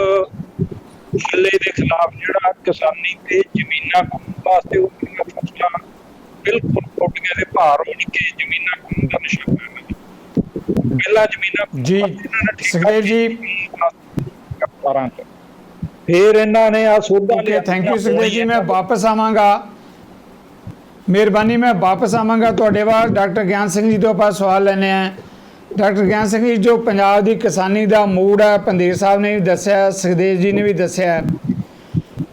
ਹੱਲੇ ਦੇ ਖਿਲਾਫ ਜਿਹੜਾ ਕਿਸਾਨੀ ਤੇ ਜ਼ਮੀਨਾਂ ਖੋਹਣ ਵਾਸਤੇ ਉਹ ਫਸਲਾਂ ਬਿਲਕੁਲ ਟੁੱਟ ਗਏ, ਦੇ ਭਾਰ ਉੱਠ ਕੇ ਜ਼ਮੀਨਾਂ ਖੋਹਣ ਦਾ ਨਸ਼ਾ ਕਰਨਾ। ਪਹਿਲਾਂ ਜ਼ਮੀਨਾਂ ਜੀ ਸੁਖਦੇਵ ਜੀ, ਫਿਰ ਇਹਨਾਂ ਨੇ ਆ ਸੋਧਾਂ okay, thank you Sukhdev ji. ਮੈਂ ਵਾਪਸ ਆਵਾਂਗਾ, ਮਿਹਰਬਾਨੀ, ਮੈਂ ਵਾਪਸ ਆਵਾਂਗਾ ਤੁਹਾਡੇ ਬਾਅਦ। ਡਾਕਟਰ ਗਿਆਨ ਸਿੰਘ ਜੀ ਤੋਂ ਆਪਾਂ ਸਵਾਲ ਲੈਣੇ ਆ। ਡਾਕਟਰ ਗਿਆਨ ਸਿੰਘ ਜੀ, ਜੋ ਪੰਜਾਬ ਦੀ ਕਿਸਾਨੀ ਦਾ ਮੂਡ ਹੈ, ਪੰਦੇਰ ਸਾਹਿਬ ਨੇ ਵੀ ਦੱਸਿਆ, ਸੁਖਦੇਵ ਜੀ ਨੇ ਵੀ ਦੱਸਿਆ,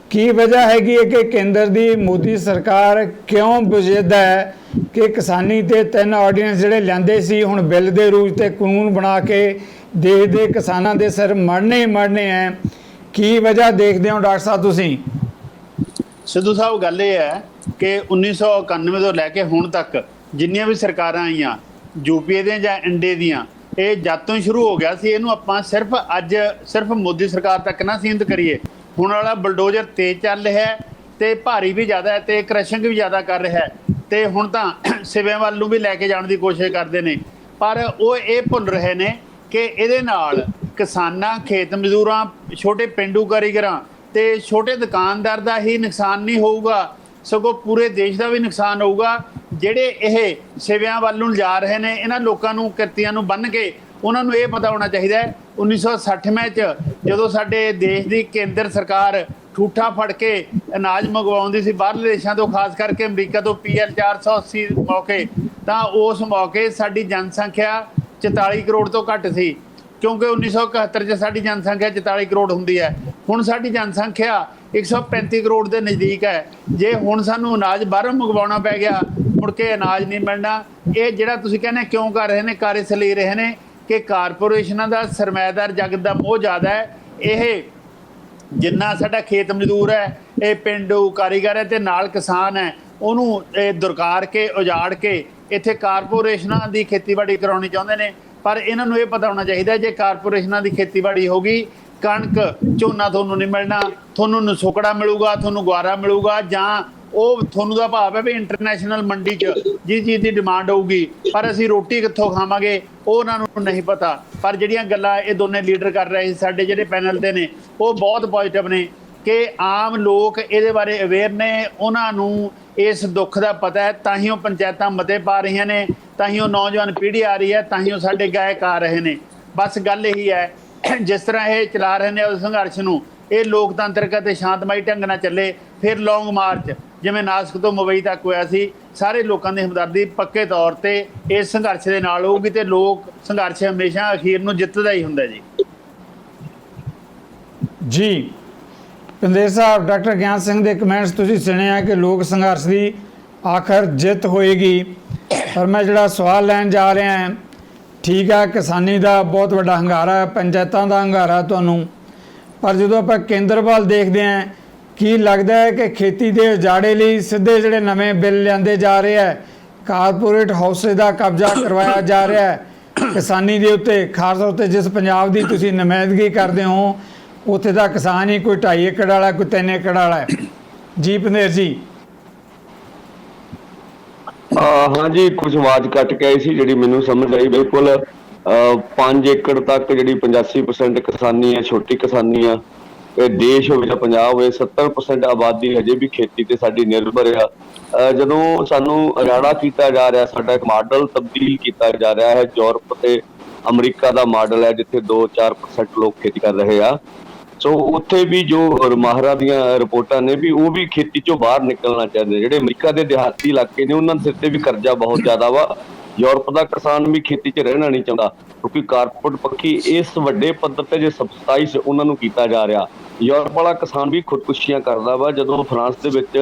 ਕੀ ਵਜ੍ਹਾ ਹੈਗੀ ਹੈ ਕਿ ਕੇਂਦਰ ਦੀ ਮੋਦੀ ਸਰਕਾਰ ਕਿਉਂ ਬੁਝਿੱਦ ਹੈ ਕਿ ਕਿਸਾਨੀ ਤੇ 3 ਆਰਡੀਨੈਂਸ ਜਿਹੜੇ ਲਿਆਂਦੇ ਸੀ, ਹੁਣ ਬਿੱਲ ਦੇ ਰੂਪ ਤੇ ਕਾਨੂੰਨ ਬਣਾ ਕੇ ਦੇਸ਼ ਦੇ ਕਿਸਾਨਾਂ ਦੇ ਸਿਰ ਮੜਨੇ ਹੀ ਮੜਨੇ ਹੈ? ਕੀ ਵਜ੍ਹਾ ਦੇਖਦੇ ਹੋ ਡਾਕਟਰ ਸਾਹਿਬ ਤੁਸੀਂ? ਸਿੱਧੂ ਸਾਹਿਬ, ਗੱਲ ਇਹ ਹੈ ਕਿ 1991 ਤੋਂ ਲੈ ਕੇ ਹੁਣ ਤੱਕ ਜਿੰਨੀਆਂ ਵੀ ਸਰਕਾਰਾਂ ਆਈਆਂ, ਯੂਪੀਏ ਦੀਆਂ ਜਾਂ ਇੰਡੀਆ ਦੀਆਂ, ਇਹ ਜਦ ਤੋਂ ਸ਼ੁਰੂ ਹੋ ਗਿਆ ਸੀ। ਇਹਨੂੰ ਆਪਾਂ ਸਿਰਫ ਮੋਦੀ ਸਰਕਾਰ ਤੱਕ ਨਾ ਸੀਮਿਤ ਕਰੀਏ। ਹੁਣ ਵਾਲਾ ਬਲਡੋਜ਼ਰ ਤੇਜ਼ ਚੱਲ ਰਿਹਾ ਹੈ ਤੇ ਭਾਰੀ ਵੀ ਜ਼ਿਆਦਾ ਹੈ ਤੇ ਕ੍ਰਸ਼ਿੰਗ ਵੀ ਜ਼ਿਆਦਾ ਕਰ ਰਿਹਾ ਹੈ, ਤੇ ਹੁਣ ਤਾਂ ਸਿਵਿਆਂ ਵੱਲ ਨੂੰ ਵੀ ਲੈ ਕੇ ਜਾਣ ਦੀ ਕੋਸ਼ਿਸ਼ ਕਰਦੇ ਨੇ। ਪਰ ਉਹ ਇਹ ਭੁੱਲ ਰਹੇ ਨੇ ਕਿ ਇਹਦੇ ਨਾਲ ਕਿਸਾਨਾਂ, ਖੇਤ ਮਜ਼ਦੂਰਾਂ, ਛੋਟੇ ਪੇਂਡੂ ਕਾਰੀਗਰਾਂ ਤੇ ਛੋਟੇ ਦੁਕਾਨਦਾਰ ਦਾ ਹੀ ਨੁਕਸਾਨ ਨਹੀਂ ਹੋਊਗਾ, ਸਗੋਂ ਪੂਰੇ ਦੇਸ਼ ਦਾ ਵੀ ਨੁਕਸਾਨ ਹੋਊਗਾ। ਜਿਹੜੇ ਇਹ ਸਿਵਿਆਂ ਵੱਲ ਨੂੰ ਜਾ ਰਹੇ ਨੇ, ਇਹਨਾਂ ਲੋਕਾਂ ਨੂੰ, ਕਿਰਤੀਆਂ ਨੂੰ ਬੰਨ੍ਹ ਕੇ, ਉਹਨਾਂ ਨੂੰ ਇਹ ਪਤਾ ਹੋਣਾ ਚਾਹੀਦਾ ਹੈ 1960 'ਚ ਜਦੋਂ ਸਾਡੇ ਦੇਸ਼ ਦੀ ਕੇਂਦਰ ਸਰਕਾਰ ਠੂਠਾ ਫੜ ਕੇ ਅਨਾਜ ਮੰਗਵਾਉਂਦੀ ਸੀ ਬਾਹਰਲੇ ਦੇਸ਼ਾਂ ਤੋਂ, ਖਾਸ ਕਰਕੇ ਅਮਰੀਕਾ ਤੋਂ PL 480 ਮੌਕੇ, ਤਾਂ ਉਸ ਮੌਕੇ ਸਾਡੀ ਜਨਸੰਖਿਆ 44 ਕਰੋੜ ਤੋਂ ਘੱਟ ਸੀ, ਕਿਉਂਕਿ 1971 'ਚ ਸਾਡੀ ਜਨਸੰਖਿਆ 44 ਕਰੋੜ ਹੁੰਦੀ ਹੈ। ਹੁਣ ਸਾਡੀ ਜਨਸੰਖਿਆ 135 ਕਰੋੜ ਦੇ ਨਜ਼ਦੀਕ ਹੈ। ਜੇ ਹੁਣ ਸਾਨੂੰ ਅਨਾਜ ਬਾਹਰੋਂ ਮੰਗਵਾਉਣਾ ਪੈ ਗਿਆ, ਮੁੜ ਕੇ ਅਨਾਜ ਨਹੀਂ ਮਿਲਣਾ। ਇਹ ਜਿਹੜਾ ਤੁਸੀਂ ਕਹਿੰਦੇ ਕਿਉਂ ਕਰ ਰਹੇ ਨੇ, ਕਰ ਇਸ ਲਈ ਰਹੇ ਨੇ ਕਿ ਕਾਰਪੋਰੇਸ਼ਨਾਂ ਦਾ ਸਰਮਾਏਦਾਰ ਜਗਤ ਦਾ ਮੋਹ ਜ਼ਿਆਦਾ ਹੈ। ਇਹ ਜਿੰਨਾ ਸਾਡਾ ਖੇਤ ਮਜ਼ਦੂਰ ਹੈ, ਇਹ ਪਿੰਡੂ ਕਾਰੀਗਰ ਹੈ ਤੇ ਨਾਲ ਕਿਸਾਨ ਹੈ, ਉਹਨੂੰ ਦੁਰਕਾਰ ਕੇ, ਉਜਾੜ ਕੇ ਇੱਥੇ ਕਾਰਪੋਰੇਸ਼ਨਾਂ ਦੀ ਖੇਤੀਬਾੜੀ ਕਰਾਉਣੀ ਚਾਹੁੰਦੇ ਨੇ। ਪਰ ਇਹਨਾਂ ਨੂੰ ਇਹ ਪਤਾ ਹੋਣਾ ਚਾਹੀਦਾ, ਜੇ ਕਾਰਪੋਰੇਸ਼ਨਾਂ ਦੀ ਖੇਤੀਬਾੜੀ ਹੋਗੀ, ਕਣਕ ਝੋਨਾ ਤੁਹਾਨੂੰ ਨਹੀਂ ਮਿਲਣਾ, ਤੁਹਾਨੂੰ ਨਸੋਕੜਾ ਮਿਲੂਗਾ, ਤੁਹਾਨੂੰ ਗੁਆਰਾ ਮਿਲੂਗਾ, ਜਾਂ ਉਹ ਤੁਹਾਨੂੰ ਦਾ ਭਾਵ ਹੈ ਵੀ ਇੰਟਰਨੈਸ਼ਨਲ ਮੰਡੀ 'ਚ ਜਿਸ ਚੀਜ਼ ਦੀ ਡਿਮਾਂਡ ਹੋਊਗੀ। ਪਰ ਅਸੀਂ ਰੋਟੀ ਕਿੱਥੋਂ ਖਾਵਾਂਗੇ ਉਹ ਉਹਨਾਂ ਨੂੰ ਨਹੀਂ ਪਤਾ। ਪਰ ਜਿਹੜੀਆਂ ਗੱਲਾਂ ਇਹ ਦੋਨੇ ਲੀਡਰ ਕਰ ਰਹੇ ਸੀ ਸਾਡੇ ਜਿਹੜੇ ਪੈਨਲ 'ਤੇ ਨੇ, ਉਹ ਬਹੁਤ ਪੋਜ਼ਿਟਿਵ ਨੇ ਕਿ ਆਮ ਲੋਕ ਇਹਦੇ ਬਾਰੇ ਅਵੇਅਰ ਨੇ, ਉਹਨਾਂ ਨੂੰ ਇਸ ਦੁੱਖ ਦਾ ਪਤਾ ਹੈ, ਤਾਂ ਹੀ ਉਹ ਪੰਚਾਇਤਾਂ ਮਤੇ ਪਾ ਰਹੀਆਂ ਨੇ, ਤਾਂ ਹੀ ਉਹ ਨੌਜਵਾਨ ਪੀੜ੍ਹੀ ਆ ਰਹੀ ਹੈ, ਤਾਂ ਹੀ ਉਹ ਸਾਡੇ ਗਾਇਕ ਆ ਰਹੇ ਨੇ। ਬਸ ਗੱਲ ਇਹੀ ਹੈ, ਜਿਸ ਤਰ੍ਹਾਂ ਇਹ ਚਲਾ ਰਹੇ ਨੇ ਉਸ ਸੰਘਰਸ਼ ਨੂੰ, ਇਹ ਲੋਕਤੰਤਰਕ ਅਤੇ ਸ਼ਾਂਤਮਈ ਢੰਗ ਨਾਲ ਚੱਲੇ। ਫਿਰ ਲੌਂਗ ਮਾਰਚ ਜਿਵੇਂ ਨਾਸਿਕ ਤੋਂ ਮੁੰਬਈ ਤੱਕ ਹੋਇਆ ਸੀ, ਸਾਰੇ ਲੋਕਾਂ ਦੀ ਹਮਦਰਦੀ ਪੱਕੇ ਤੌਰ ਤੇ ਇਸ ਸੰਘਰਸ਼ ਦੇ ਨਾਲ ਹੋਊਗੀ ਤੇ ਲੋਕ ਸੰਘਰਸ਼ ਹਮੇਸ਼ਾ ਅਖੀਰ ਨੂੰ ਜਿੱਤਦਾ ਹੀ ਹੁੰਦਾ ਜੀ। ਜੀ ਪੰਦੇਰ ਸਾਹਿਬ, ਡਾਕਟਰ ਗਿਆਨ ਸਿੰਘ ਦੇ ਕਮੈਂਟਸ ਤੁਸੀਂ ਸੁਣਿਆ ਕਿ ਲੋਕ ਸੰਘਰਸ਼ ਦੀ ਆਖਰ ਜਿੱਤ ਹੋਏਗੀ। ਪਰ ਮੈਂ ਜਿਹੜਾ ਸਵਾਲ ਲੈਣ ਜਾ ਰਿਹਾ ਹਾਂ, ਠੀਕ ਹੈ, ਕਿਸਾਨੀ ਦਾ ਬਹੁਤ ਵੱਡਾ ਹੰਗਾਰਾ ਹੈ, ਪੰਚਾਇਤਾਂ ਦਾ ਹੰਗਾਰਾ ਤੁਹਾਨੂੰ, ਪਰ ਜਦੋਂ ਆਪਾਂ ਕੇਂਦਰ ਵੱਲ ਦੇਖਦੇ ਹਾਂ, ਕੀ ਲੱਗਦਾ ਹੈ ਕਿ ਖੇਤੀ ਦੇ ਉਜਾੜੇ ਲਈ ਸਿੱਧੇ ਜਿਹੜੇ ਨਵੇਂ ਬਿੱਲ ਲਿਆਂਦੇ ਜਾ ਰਹੇ ਹੈ, ਕਾਰਪੋਰੇਟ ਹੌਸਲੇ ਦਾ ਕਬਜ਼ਾ ਕਰਵਾਇਆ ਜਾ ਰਿਹਾ ਹੈ ਕਿਸਾਨੀ ਦੇ ਉੱਤੇ, ਖਾਸ ਤੌਰ 'ਤੇ ਜਿਸ ਪੰਜਾਬ ਦੀ ਤੁਸੀਂ ਨੁਮਾਇੰਦਗੀ ਕਰਦੇ ਹੋ, ਉੱਥੇ ਦਾ ਕਿਸਾਨ ਹੀ ਕੋਈ 2.5 ਏਕੜ ਵਾਲਾ, ਕੋਈ 3 ਏਕੜ ਵਾਲਾ ਹੈ। ਜੀ ਪੰਦੇਰ ਜੀ। हाँ जी, कुछ आवाज कट के आई सी जी मैनू समझ आई बिल्कुल। 5 एकड़ तक जी 85% किसानी है, छोटी किसानी है। ਇਹ ਦੇਸ਼ ਹੋਵੇ ਜਾਂ ਪੰਜਾਬ ਹੋਵੇ 70% ਆਬਾਦੀ ਹਜੇ ਵੀ ਖੇਤੀ ਤੇ ਸਾਡੀ ਨਿਰਭਰ ਆ। ਜਦੋਂ ਸਾਨੂੰ ਅਜਾੜਾ ਕੀਤਾ ਜਾ ਰਿਹਾ, ਸਾਡਾ ਇੱਕ ਮਾਡਲ ਤਬਦੀਲ ਕੀਤਾ ਜਾ ਰਿਹਾ ਹੈ। ਯੂਰਪ ਤੇ ਅਮਰੀਕਾ ਦਾ ਮਾਡਲ ਹੈ ਜਿੱਥੇ 2-4% ਲੋਕ ਖੇਤੀ ਕਰ ਰਹੇ ਆ। ਸੋ ਉੱਥੇ ਵੀ ਜੋ ਮਾਹਰਾਂ ਦੀਆਂ ਰਿਪੋਰਟਾਂ ਨੇ ਵੀ ਉਹ ਵੀ ਖੇਤੀ ਚੋਂ ਬਾਹਰ ਨਿਕਲਣਾ ਚਾਹੁੰਦੇ। ਜਿਹੜੇ ਅਮਰੀਕਾ ਦੇ ਦਿਹਾਤੀ ਇਲਾਕੇ ਨੇ ਉਹਨਾਂ ਦੇ ਸਿਰ ਤੇ ਵੀ ਕਰਜ਼ਾ ਬਹੁਤ ਜ਼ਿਆਦਾ ਵਾ। ਯੂਰਪ ਦਾ ਕਿਸਾਨ ਵੀ ਖੇਤੀ 'ਚ ਰਹਿਣਾ ਨਹੀਂ ਚਾਹੁੰਦਾ ਕਿਉਂਕਿ ਕਾਰਪੋਰੇਟ ਪੱਖੀ ਇਸ ਵੱਡੇ ਪੱਧਰ ਤੇ ਜੇ ਸਬਸਿਡਾਈਜ਼ ਉਹਨਾਂ ਨੂੰ ਕੀਤਾ ਜਾ ਰਿਹਾ। ਯੂਰਪ ਵਾਲਾ ਕਿਸਾਨ ਵੀ ਖੁਦਕੁਸ਼ੀਆਂ ਕਰਦਾ ਵਾ। ਜਦੋਂ ਫਰਾਂਸ ਦੇ ਵਿੱਚ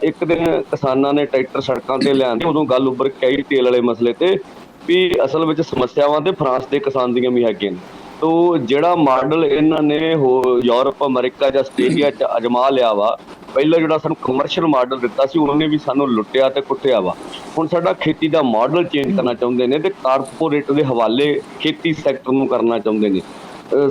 ਇੱਕ ਦਿਨ ਕਿਸਾਨਾਂ ਨੇ ਟਰੈਕਟਰ ਸੜਕਾਂ ਤੇ ਲਿਆਂਦੇ ਉਦੋਂ ਗੱਲ ਉੱਭਰ ਕੇ ਆਈ ਤੇਲ ਵਾਲੇ ਮਸਲੇ ਤੇ ਵੀ ਅਸਲ ਵਿੱਚ ਸਮੱਸਿਆਵਾਂ ਤੇ ਫਰਾਂਸ ਦੇ ਕਿਸਾਨ ਦੀਆਂ ਵੀ ਹੈਗੀਆਂ ਨੇ। ਤੋ ਜਿਹੜਾ ਮਾਡਲ ਇਹਨਾਂ ਨੇ ਯੂਰਪ, ਅਮਰੀਕਾ ਜਾਂ ਆਸਟ੍ਰੇਲੀਆ 'ਚ ਅਜਮਾ ਲਿਆ ਵਾ, ਪਹਿਲਾਂ ਜਿਹੜਾ ਸਾਨੂੰ ਕਮਰਸ਼ੀਅਲ ਮਾਡਲ ਦਿੱਤਾ ਸੀ ਉਹਨੇ ਵੀ ਸਾਨੂੰ ਲੁੱਟਿਆ ਤੇ ਕੁੱਟਿਆ ਵਾ। ਹੁਣ ਸਾਡਾ ਖੇਤੀ ਦਾ ਮਾਡਲ ਚੇਂਜ ਕਰਨਾ ਚਾਹੁੰਦੇ ਨੇ ਤੇ ਕਾਰਪੋਰੇਟ ਦੇ ਹਵਾਲੇ ਖੇਤੀ ਸੈਕਟਰ ਨੂੰ ਕਰਨਾ ਚਾਹੁੰਦੇ ਨੇ।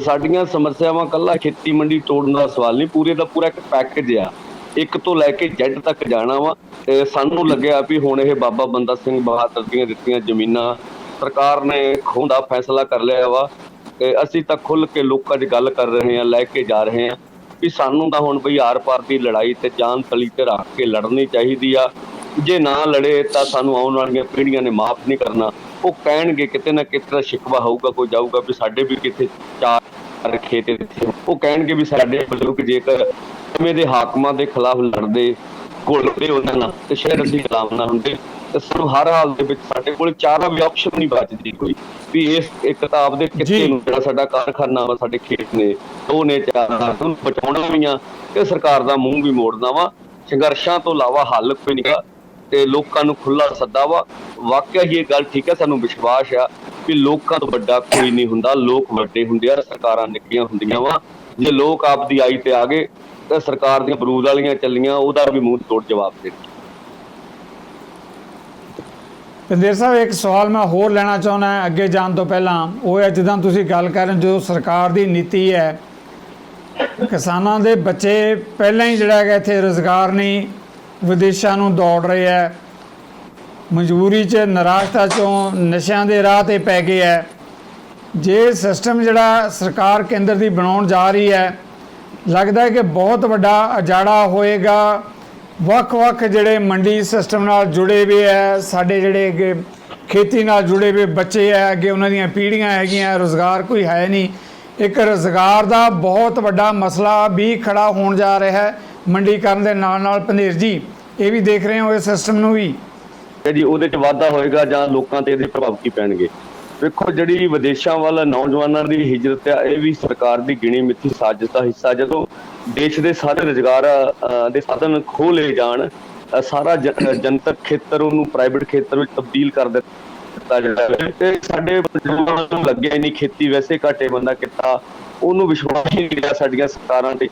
ਸਾਡੀਆਂ ਸਮੱਸਿਆਵਾਂ ਕੱਲਾ ਖੇਤੀ ਮੰਡੀ ਤੋੜਨ ਦਾ ਸਵਾਲ ਨਹੀਂ, ਪੂਰੇ ਦਾ ਪੂਰਾ ਇੱਕ ਪੈਕੇਜ ਆ, 1 ਤੋਂ ਲੈ ਕੇ Z ਤੱਕ ਜਾਣਾ ਵਾ। ਤੇ ਸਾਨੂੰ ਲੱਗਿਆ ਵੀ ਹੁਣ ਇਹ ਬਾਬਾ ਬੰਦਾ ਸਿੰਘ ਬਹਾਦਰ ਦੀਆਂ ਦਿੱਤੀਆਂ ਜ਼ਮੀਨਾਂ ਸਰਕਾਰ ਨੇ ਖੋਹਣ ਦਾ ਫੈਸਲਾ ਕਰ ਲਿਆ ਵਾ। ਤੇ ਅਸੀਂ ਤਾਂ ਖੁੱਲ੍ਹ ਕੇ ਲੋਕਾਂ 'ਚ ਗੱਲ ਕਰ ਰਹੇ ਹਾਂ, ਲੈ ਕੇ ਜਾ ਰਹੇ ਹਾਂ ਵੀ ਸਾਨੂੰ ਤਾਂ ਹੁਣ ਬਈ ਆਰ ਪਾਰ ਦੀ ਲੜਾਈ ਤੇ ਜਾਨ ਤਲੀ ਤੇ ਰੱਖ ਕੇ ਲੜਨੀ ਚਾਹੀਦੀ ਆ। ਜੇ ਨਾ ਲੜੇ ਤਾਂ ਸਾਨੂੰ ਆਉਣ ਵਾਲੀਆਂ ਪੀੜ੍ਹੀਆਂ ਨੇ ਮਾਫ ਨਹੀਂ ਕਰਨਾ। ਉਹ ਕਹਿਣਗੇ ਕਿਤੇ ਨਾ ਕਿਤੇ ਦਾ ਸ਼ਿਕਵਾ ਹੋਊਗਾ, ਕੋਈ ਜਾਊਗਾ ਵੀ ਸਾਡੇ ਵੀ ਕਿਤੇ 4 ਖੇਤ ਇੱਥੇ। ਉਹ ਕਹਿਣਗੇ ਵੀ ਸਾਡੇ ਬਜ਼ੁਰਗ ਜੇਕਰ ਸਮੇਂ ਦੇ ਹਾਕਮਾਂ ਦੇ ਖਿਲਾਫ ਲੜਦੇ ਘੁਲਦੇ ਉਹਨਾਂ ਨਾਲ ਤੇ ਸ਼ਾਇਦ ਅਸੀਂ ਗੁਲਾਮ ਨਾ ਹੁੰਦੇ। ਤੇ ਸਾਨੂੰ ਹਰ ਹਾਲ ਦੇ ਵਿੱਚ ਸਾਡੇ ਕੋਲ 4 ਵੀ ਆਪਸ਼ਨ ਨਹੀਂ ਬਚਦੀ ਕੋਈ ਵੀ ਇਸ ਇੱਕ ਤਾਂ ਆਪਦੇ ਕਿੱਤੇ ਨੂੰ ਜਿਹੜਾ ਸਾਡਾ ਕਾਰਖਾਨਾ ਵਾ, ਸਾਡੇ ਖੇਤ ਨੇ 2 ਨੇ 4 ਨੂੰ ਬਚਾਉਣਾ ਵੀ ਆ ਤੇ ਸਰਕਾਰ ਦਾ ਮੂੰਹ ਵੀ ਮੋੜਨਾ ਵਾ। ਸੰਘਰਸ਼ਾਂ ਤੋਂ ਇਲਾਵਾ ਹੱਲ ਕੋਈ ਨਹੀਂਗਾ ਤੇ ਲੋਕਾਂ ਨੂੰ ਖੁੱਲਾ ਸੱਦਾ ਵਾ। ਵਾਕਿਆ ਹੀ ਇਹ ਗੱਲ ਠੀਕ ਹੈ, ਸਾਨੂੰ ਵਿਸ਼ਵਾਸ ਆ ਵੀ ਲੋਕਾਂ ਤੋਂ ਵੱਡਾ ਕੋਈ ਨਹੀਂ ਹੁੰਦਾ, ਲੋਕ ਵੱਡੇ ਹੁੰਦੇ ਆ, ਸਰਕਾਰਾਂ ਨਿੱਕੀਆਂ ਹੁੰਦੀਆਂ ਵਾ। ਜੇ ਲੋਕ ਆਪਦੀ ਆਈ ਤੇ ਆ ਗਏ ਤਾਂ ਸਰਕਾਰ ਦੀਆਂ ਬਰੂਦ ਵਾਲੀਆਂ ਚੱਲੀਆਂ ਉਹਦਾ ਵੀ ਮੂੰਹ ਤੋੜ ਜਵਾਬ ਦੇ। ਪੰਦੇਰ ਸਾਹਿਬ, ਇੱਕ ਸਵਾਲ ਮੈਂ ਹੋਰ ਲੈਣਾ ਚਾਹੁੰਦਾ ਅੱਗੇ ਜਾਣ ਤੋਂ ਪਹਿਲਾਂ, ਉਹ ਹੈ ਜਿੱਦਾਂ ਤੁਸੀਂ ਗੱਲ ਕਰ ਰਹੇ ਜੋ ਸਰਕਾਰ ਦੀ ਨੀਤੀ ਹੈ, ਕਿਸਾਨਾਂ ਦੇ ਬੱਚੇ ਪਹਿਲਾਂ ਹੀ ਜਿਹੜਾ ਹੈਗਾ ਇੱਥੇ ਰੁਜ਼ਗਾਰ ਨਹੀਂ, ਵਿਦੇਸ਼ਾਂ ਨੂੰ ਦੌੜ ਰਹੇ ਹੈ, ਮਜਬੂਰੀ 'ਚ ਨਿਰਾਸ਼ਤਾ 'ਚੋਂ ਨਸ਼ਿਆਂ ਦੇ ਰਾਹ 'ਤੇ ਪੈ ਗਏ ਹੈ। ਜੇ ਸਿਸਟਮ ਜਿਹੜਾ ਸਰਕਾਰ ਕੇਂਦਰ ਦੀ ਬਣਾਉਣ ਜਾ ਰਹੀ ਹੈ, ਲੱਗਦਾ ਹੈ ਕਿ ਬਹੁਤ ਵੱਡਾ ਅਜਾੜਾ ਹੋਏਗਾ। ਵੱਖ-ਵੱਖ ਜਿਹੜੇ ਮੰਡੀ ਸਿਸਟਮ ਨਾਲ ਜੁੜੇ ਹੋਏ ਹੈ, ਸਾਡੇ ਜਿਹੜੇ ਅੱਗੇ ਖੇਤੀ ਨਾਲ ਜੁੜੇ ਹੋਏ ਬੱਚੇ ਹੈ, ਅੱਗੇ ਉਹਨਾਂ ਦੀਆਂ ਪੀੜ੍ਹੀਆਂ ਹੈਗੀਆਂ, ਰੁਜ਼ਗਾਰ ਕੋਈ ਹੈ ਨਹੀਂ। ਇੱਕ ਰੁਜ਼ਗਾਰ ਦਾ ਬਹੁਤ ਵੱਡਾ ਮਸਲਾ ਵੀ ਖੜਾ ਹੋਣ ਜਾ ਰਿਹਾ ਹੈ ਮੰਡੀਕਰਨ ਦੇ ਨਾਲ ਨਾਲ। ਪੰਦੇਰ ਜੀ, ਇਹ ਵੀ ਦੇਖ ਰਹੇ ਹੋ ਇਸ ਸਿਸਟਮ ਨੂੰ ਵੀ ਜੀ ਉਹਦੇ 'ਚ ਵਾਧਾ ਹੋਏਗਾ ਜਾਂ ਲੋਕਾਂ ਤੇ ਇਹਦੇ ਪ੍ਰਭਾਵ ਕੀ ਪੈਣਗੇ? ਵੇਖੋ, ਜਿਹੜੀ ਵਿਦੇਸ਼ਾਂ ਵੱਲ ਨੌਜਵਾਨਾਂ ਦੀ ਹਿਜਰਤ ਆ, ਇਹ ਵੀ ਸਰਕਾਰ ਦੀ ਗਿਣੀ ਮਿੱਥੀ ਸਾਜ਼ਿਸ਼ ਦਾ ਹਿੱਸਾ। ਜਦੋਂ ਦੇਸ਼ ਦੇ ਸਾਰੇ ਰੁਜ਼ਗਾਰ ਦੇ ਸਾਧਨ ਖੋਹ ਲਏ ਜਾਣ, ਸਾਰਾ ਜਨਤਕ ਖੇਤਰ ਉਹਨੂੰ ਪ੍ਰਾਈਵੇਟ ਖੇਤਰ ਵਿੱਚ ਤਬਦੀਲ ਕਰ ਦਿੱਤਾ ਜਾਂਦਾ ਤੇ ਸਾਡੇ ਨੌਜਵਾਨਾਂ ਨੂੰ ਲੱਗਿਆ ਨਹੀਂ ਖੇਤੀ ਵੈਸੇ ਘਾਟੇ ਬੰਦਾ ਕਿੱਤਾ, ਉਹਨੂੰ ਵਿਸ਼ਵਾਸ ਹੀ ਨਹੀਂ ਰਿਹਾ ਸਾਡੀਆਂ ਸਰਕਾਰਾਂ ਤੇ।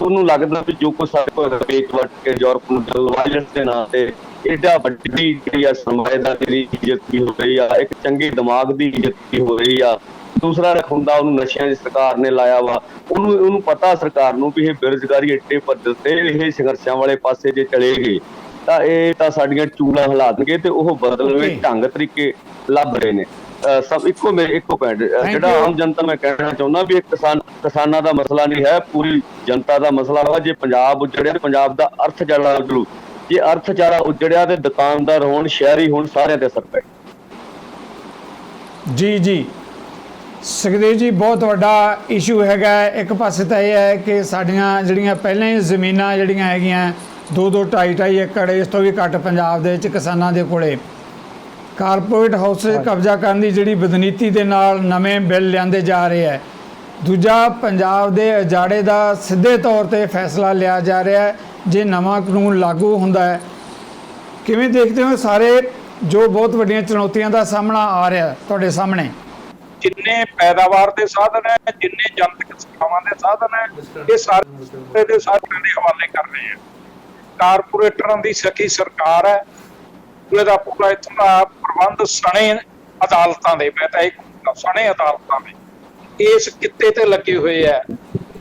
ਉਹਨੂੰ ਲੱਗਦਾ ਵੀ ਜੋ ਕੁਛ ਸਾਡੇ ਕੋਲ ਵੇਚ ਵੱਟ ਕੇ ਯੂਰਪ ਨੂੰ ਵਾਇਲੈਂਸ ਦੇ ਨਾਂ ਤੇ ਏਡਾ ਵੱਡੀ ਜਿਹੜੀ ਆ ਸਰਮਾਏਦਾਰੀ ਦੀ ਇੱਜ਼ਤ ਹੋ ਰਹੀ ਆ, ਇੱਕ ਚੰਗੇ ਦਿਮਾਗ ਦੀ ਇੱਜ਼ਤ ਹੋ ਰਹੀ ਆ। ਦੂਸਰਾ ਰਖੁੰਦਾ ਉਹਨੂੰ ਨਸ਼ਿਆਂ ਦੀ ਸਰਕਾਰ ਨੇ ਲਾਇਆ ਵਾ। ਉਹਨੂੰ ਪਤਾ ਸਰਕਾਰ ਨੂੰ ਵੀ ਇਹ ਬੇਰੁਜ਼ਗਾਰੀ ਏਡੇ ਪੱਧਰ ਤੇ ਇਹ ਸੰਘਰਸ਼ਾਂ ਵਾਲੇ ਪਾਸੇ ਜੇ ਚਲੇ ਗਏ ਤਾਂ ਇਹ ਤਾਂ ਸਾਡੀਆਂ ਚੂੜਾਂ ਹਿਲਾ ਦੇਣਗੇ ਤੇ ਉਹ ਬਦਲਵੇਂ ਢੰਗ ਤਰੀਕੇ ਲੱਭ ਰਹੇ ਨੇ। ਸਭ ਇੱਕੋ ਪੁਆਇੰਟ ਜਿਹੜਾ ਆਮ ਜਨਤਾ ਮੈਂ ਕਹਿਣਾ ਚਾਹੁੰਦਾ ਵੀ ਇਹ ਕਿਸਾਨਾਂ ਦਾ ਮਸਲਾ ਨਹੀਂ ਹੈ, ਪੂਰੀ ਜਨਤਾ ਦਾ ਮਸਲਾ ਵਾ। ਜੇ ਪੰਜਾਬ ਉਜੜਿਆ, ਪੰਜਾਬ ਦਾ ਅਰਥਚਾਰਾ ਉਜੜੂ। ਜੇ ਅਰਥਚਾਰਾ ਉਜੜਿਆ ਤੇ ਦੁਕਾਨਦਾਰ ਹੋਣ, ਸ਼ਹਿਰੀ ਹੋਣ, ਸਾਰਿਆਂ ਤੇ ਅਸਰ ਪਏ। ਜੀ ਸੁਖਦੇਵ ਜੀ, ਬਹੁਤ ਵੱਡਾ ਇਸ਼ੂ ਹੈਗਾ। ਇੱਕ ਪਾਸੇ ਤਾਂ ਇਹ ਹੈ ਕਿ ਸਾਡੀਆਂ ਜਿਹੜੀਆਂ ਪਹਿਲਾਂ ਹੀ ਜ਼ਮੀਨਾਂ ਜਿਹੜੀਆਂ ਹੈਗੀਆਂ 2-2, 2.5 ਏਕੜ ਇਸ ਤੋਂ ਵੀ ਘੱਟ ਪੰਜਾਬ ਦੇ ਵਿੱਚ ਕਿਸਾਨਾਂ ਦੇ ਕੋਲੇ, ਕਾਰਪੋਰੇਟ ਹਾਊਸ ਕਬਜ਼ਾ ਕਰਨ ਦੀ ਜਿਹੜੀ ਬਦਨੀਤੀ ਦੇ ਨਾਲ ਨਵੇਂ ਬਿੱਲ ਲਿਆਂਦੇ ਜਾ ਰਹੇ ਹੈ। ਦੂਜਾ, ਪੰਜਾਬ ਦੇ ਅਜਾੜੇ ਦਾ ਸਿੱਧੇ ਤੌਰ ਤੇ ਫੈਸਲਾ ਲਿਆ ਜਾ ਰਿਹਾ ਹੈ ਜੇ ਨਵਾਂ ਕਾਨੂੰਨ ਲਾਗੂ ਹੁੰਦਾ ਹੈ। ਕਿਵੇਂ ਦੇਖਦੇ ਹੋ ਸਾਰੇ ਜੋ ਬਹੁਤ ਵੱਡੀਆਂ ਚੁਣੌਤੀਆਂ ਦਾ ਸਾਹਮਣਾ ਆ ਰਿਹਾ ਤੁਹਾਡੇ ਸਾਹਮਣੇ? ਜਿੰਨੇ ਪੈਦਾਵਾਰ ਦੇ ਸਾਧਨ ਹੈ, ਜਿੰਨੇ ਜਨਤਕ ਸੇਵਾਵਾਂ ਦੇ ਸਾਧਨ ਹੈ, ਇਹ ਸਾਰੇ ਦੇ ਸਾਰਿਆਂ ਦੇ ਹਵਾਲੇ ਕਰ ਰਹੇ ਆ। ਕਾਰਪੋਰੇਟਰਾਂ ਦੀ ਸਖੀ ਸਰਕਾਰ ਹੈ, ਉਹਦਾ ਪੂਰਾ ਇੱਥੋਂ ਦਾ ਪ੍ਰਬੰਧ ਸਣੇ ਅਦਾਲਤਾਂ ਦੇ, ਮੈਂ ਤਾਂ ਇਹ ਸਣੇ ਅਦਾਲਤਾਂ ਦੇ ਇਸ ਕਿੱਤੇ ਤੇ ਲੱਗੇ ਹੋਏ ਆ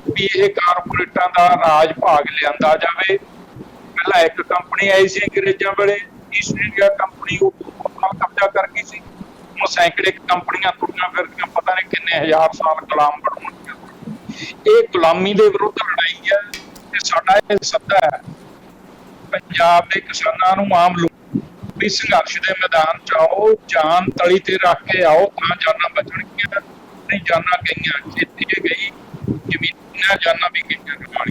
ਵੀ ਇਹ ਕਾਰਪੋਰੇਟਾਂ ਦਾ ਰਾਜ ਭਾਗ ਲਿਆਂਦਾ ਜਾਵੇ। ਪਹਿਲਾਂ ਇੱਕ ਕੰਪਨੀ ਆਈ ਸੀ ਅੰਗਰੇਜ਼ਾਂ ਵੇਲੇ, ਈਸਟ ਇੰਡੀਆ ਕੰਪਨੀ ਉਹ ਨਾਲ ਕਬਜ਼ਾ ਕਰ ਗਈ ਸੀ। ਹੁਣ ਸੈਂਕੜੇ ਕੰਪਨੀਆਂ ਤੁਰੀਆਂ ਫਿਰਦੀਆਂ, ਪਤਾ ਨਹੀਂ ਕਿੰਨੇ ਹਜ਼ਾਰ ਸਾਲ ਗੁਲਾਮ ਬਣਾਉਣਗੀਆਂ। ਇਹ ਗੁਲਾਮੀ ਦੇ ਵਿਰੁੱਧ ਲੜਾਈ ਹੈ ਤੇ ਸਾਡਾ ਇਹ ਸੱਦਾ ਹੈ ਪੰਜਾਬ ਦੇ ਕਿਸਾਨਾਂ ਨੂੰ, ਆਮ ਲੋਕ ਵੀ ਸੰਘਰਸ਼ ਦੇ ਮੈਦਾਨ ਚ ਆਓ, ਜਾਨ ਤਲੀ ਤੇ ਰੱਖ ਕੇ ਆਓ, ਤਾਂ ਜਾਨਾਂ ਬਚਣਗੀਆਂ। ਨਹੀਂ ਜਾਨਾਂ ਗਈਆਂ, ਖੇਤੀ ਗਈ, ਜ਼ਮੀਨਾਂ ਜਾਨਾਂ ਵੀ ਗਈਆਂ ਨਾਲ।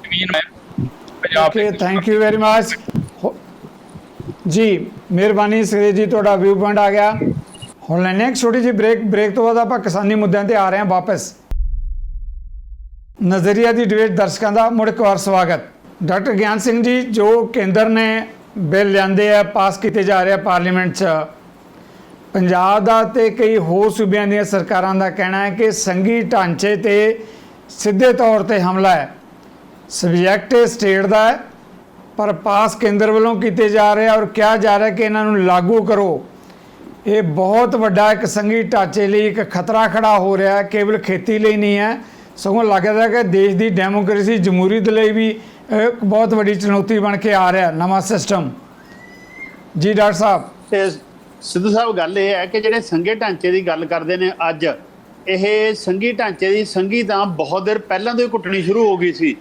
ਜ਼ਮੀਨ ਹੈ Punjab okay, thank you very much ਜੀ, ਮਿਹਰਬਾਨੀ ਸੁਖਦੇਵ ਜੀ, ਤੁਹਾਡਾ ਵਿਊ ਪੁਆਇੰਟ ਆ ਗਿਆ। ਹੁਣ ਲੈਂਦੇ ਹਾਂ ਇੱਕ ਛੋਟੀ ਜਿਹੀ ਬ੍ਰੇਕ ਤੋਂ ਬਾਅਦ ਆਪਾਂ ਕਿਸਾਨੀ ਮੁੱਦਿਆਂ ਤੇ ਆ ਰਹੇ ਹਾਂ ਵਾਪਸ। ਨਜ਼ਰੀਆ ਦੀ ਡਿਬੇਟ ਦਰਸ਼ਕਾਂ ਦਾ ਮੁੜ ਇੱਕ ਵਾਰ ਸਵਾਗਤ। ਡਾਕਟਰ ਗਿਆਨ ਸਿੰਘ ਜੀ, ਜੋ ਕੇਂਦਰ ਨੇ ਬਿੱਲ ਲਿਆਂਦੇ ਆ, ਪਾਸ ਕੀਤੇ ਜਾ ਰਹੇ ਆ ਪਾਰਲੀਮੈਂਟ 'ਚ, ਪੰਜਾਬ ਦਾ ਤੇ ਕਈ ਹੋਰ ਸੂਬਿਆਂ ਦੀਆਂ ਸਰਕਾਰਾਂ ਦਾ ਕਹਿਣਾ ਹੈ ਕਿ ਸੰਘੀ ਢਾਂਚੇ ਤੇ ਸਿੱਧੇ ਤੌਰ ਤੇ ਹਮਲਾ ਹੈ। ਸਬਜੈਕਟ ਸਟੇਟ ਦਾ ਹੈ ਪਰ ਪਾਸ ਕੇਂਦਰ ਵੱਲੋਂ ਕੀਤੇ ਜਾ ਰਹੇ ਔਰ ਕਿਹਾ ਜਾ ਰਿਹਾ ਕਿ ਇਹਨਾਂ ਨੂੰ ਲਾਗੂ ਕਰੋ। ਇਹ ਬਹੁਤ ਵੱਡਾ ਇੱਕ ਸੰਘੀ ਢਾਂਚੇ ਲਈ ਇੱਕ ਖਤਰਾ ਖੜਾ ਹੋ ਰਿਹਾ ਹੈ, ਕੇਵਲ ਖੇਤੀ ਲਈ ਨਹੀਂ ਹੈ, ਸਗੋਂ ਲੱਗਦਾ ਕਿ ਦੇਸ਼ ਦੀ ਡੈਮੋਕ੍ਰੇਸੀ ਜਮਹੂਰੀਅਤ ਲਈ ਵੀ ਇੱਕ ਬਹੁਤ ਵੱਡੀ ਚੁਣੌਤੀ ਬਣ ਕੇ ਆ ਰਿਹਾ ਨਵਾਂ ਸਿਸਟਮ। ਜੀ ਡਾਕਟਰ ਸਾਹਿਬ। ਤੇ ਸਿੱਧੂ ਸਾਹਿਬ, ਗੱਲ ਇਹ ਹੈ ਕਿ ਜਿਹੜੇ ਸੰਘੇ ਢਾਂਚੇ ਦੀ ਗੱਲ ਕਰਦੇ ਨੇ ਅੱਜ, ਇਹ ਸੰਘੀ ਢਾਂਚੇ ਦੀ ਸੰਘੀ ਤਾਂ ਬਹੁਤ ਦੇਰ ਪਹਿਲਾਂ ਤੋਂ ਹੀ ਕੁੱਟਣੀ ਸ਼ੁਰੂ ਹੋ ਗਈ ਸੀ,